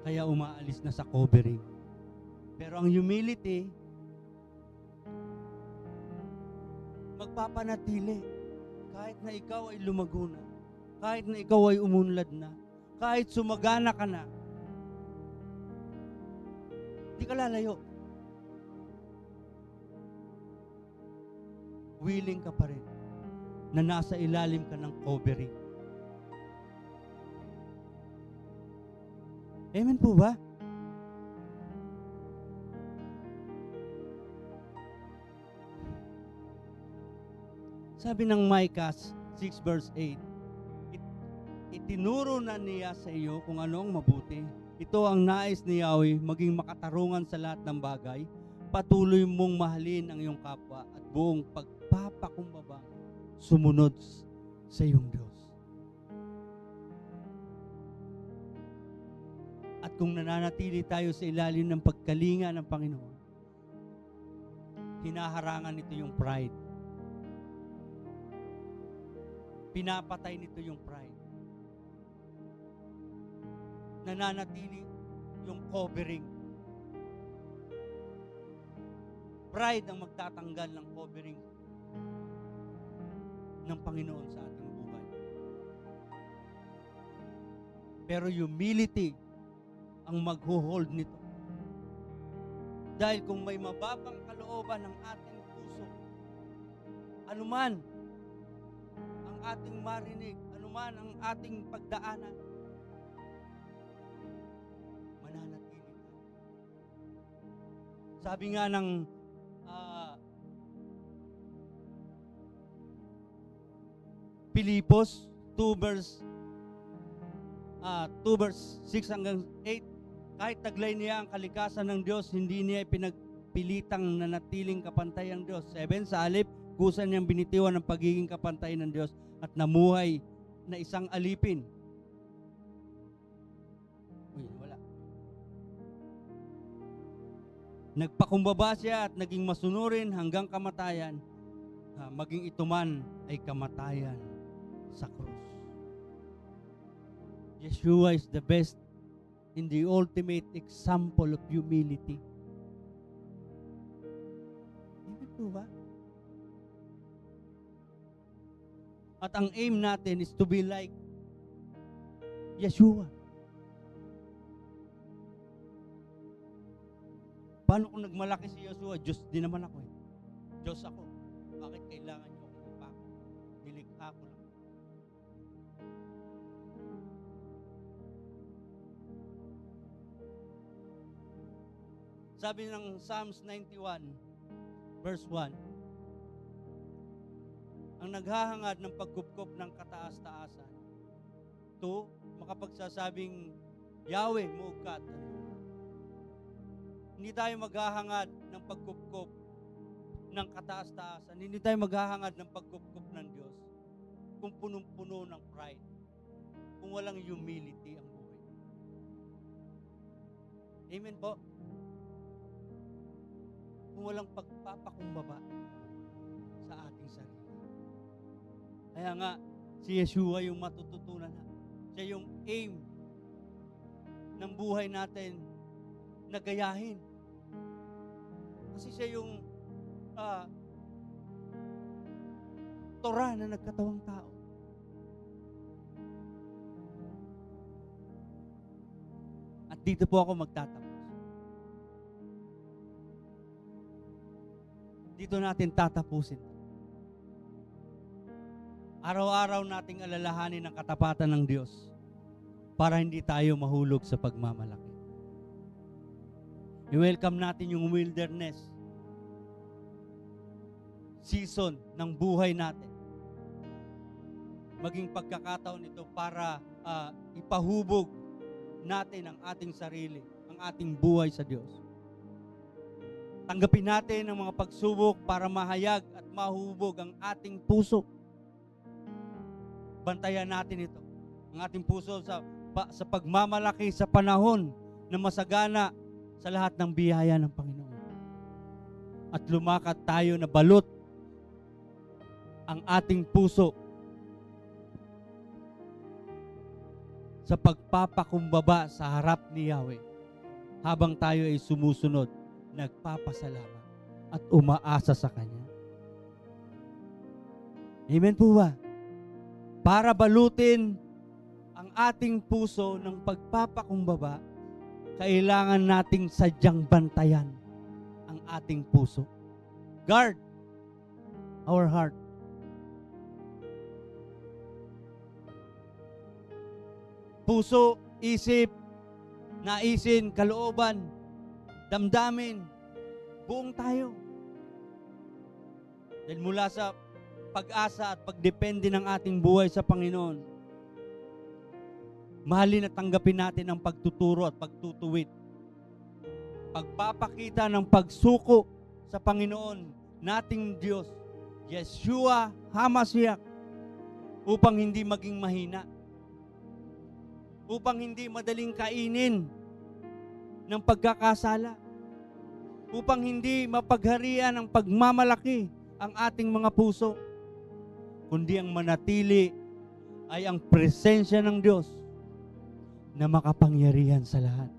Kaya umaalis na sa covering. Pero ang humility, magpapanatili. Kahit na ikaw ay lumago na. Kahit na ikaw ay umunlad na. Kahit sumagana ka na. Di ka lalayo. Willing ka pa rin na nasa ilalim ka ng covering. Amen po ba? Sabi ng Micah 6 verse 8, itinuro na niya sa iyo kung ano ang mabuti. Ito ang nais ni Yahweh, maging makatarungan sa lahat ng bagay. Patuloy mong mahalin ang iyong kapwa at buong pagpapakumbaba sumunod sa iyong Diyos. At kung nananatili tayo sa ilalim ng pagkalinga ng Panginoon, hinaharangan nito yung pride. Pinapatay nito yung pride. Nananatili yung covering. Pride ang magtatanggal ng covering ng Panginoon sa ating buhay. Pero humility ang magho-hold nito. Dahil kung may mababang kalooban ng ating puso, anuman ang ating marinig, anuman ang ating pagdaanan, mananatili tayo. Sabi nga ng Pilipos 2 verse 6 hanggang 8, kahit taglay niya ang kalikasan ng Diyos, hindi niya pinagpilitang nanatiling kapantay ang Diyos. 7, sa halip, kusa niyang binitiwan ng pagiging kapantay ng Diyos at namuhay na isang alipin. Wala. Nagpakumbaba siya at naging masunurin hanggang kamatayan, maging ito man ay kamatayan sa krus. Yeshua is the best in the ultimate example of humility. Amen po ba? At ang aim natin is to be like Yeshua. Paano kung nagmalaki si Yeshua? Diyos din naman ako eh. Diyos ako. Bakit kailangan niyo akong ipako? Nilikha ko lang. Sabi ng Psalms 91, verse 1, ang naghahangad ng pagkupkop ng kataas-taasan, 2, makapagsasabing, Yahweh, mukat. Hindi tayo maghahangad ng pagkupkop ng kataas-taasan. Hindi tayo maghahangad ng pagkupkop ng Diyos kung punong-puno ng pride, kung walang humility ang buhay. Amen po? Kung walang pagpapakumbaba sa ating sarili. Kaya nga, si Yeshua yung matututunan na. Siya yung aim ng buhay natin na gayahin. Kasi siya yung Torah na nagkatawang tao. At dito po ako magtatapos. Dito natin tatapusin. Araw-araw nating alalahanin ang katapatan ng Diyos para hindi tayo mahulog sa pagmamalaki. I-welcome natin yung wilderness season ng buhay natin. Maging pagkakataon ito para ipahubog natin ang ating sarili, ang ating buhay sa Diyos. Tanggapin natin ang mga pagsubok para mahayag at mahubog ang ating puso. Bantayan natin ito, ang ating puso sa pagmamalaki sa panahon na masagana sa lahat ng biyaya ng Panginoon. At lumakad tayo na balot ang ating puso sa pagpapakumbaba sa harap ni Yahweh habang tayo ay sumusunod, nagpapasalamat at umaasa sa Kanya. Amen po ba? Para balutin ang ating puso ng pagpapakumbaba, kailangan nating sadyang bantayan ang ating puso. Guard our heart. Puso, isip, naisin, kalooban, damdamin, buong tayo. Dahil mula sa pag-asa at pagdepende ng ating buhay sa Panginoon, mahalin at tanggapin natin ang pagtuturo at pagtutuwid. Pagpapakita ng pagsuko sa Panginoon nating Diyos, Yeshua HaMashiach, upang hindi maging mahina, upang hindi madaling kainin ng pagkakasala, upang hindi mapagharian ng pagmamalaki ang ating mga puso, kundi ang manatili ay ang presensya ng Diyos na makapangyarihan sa lahat.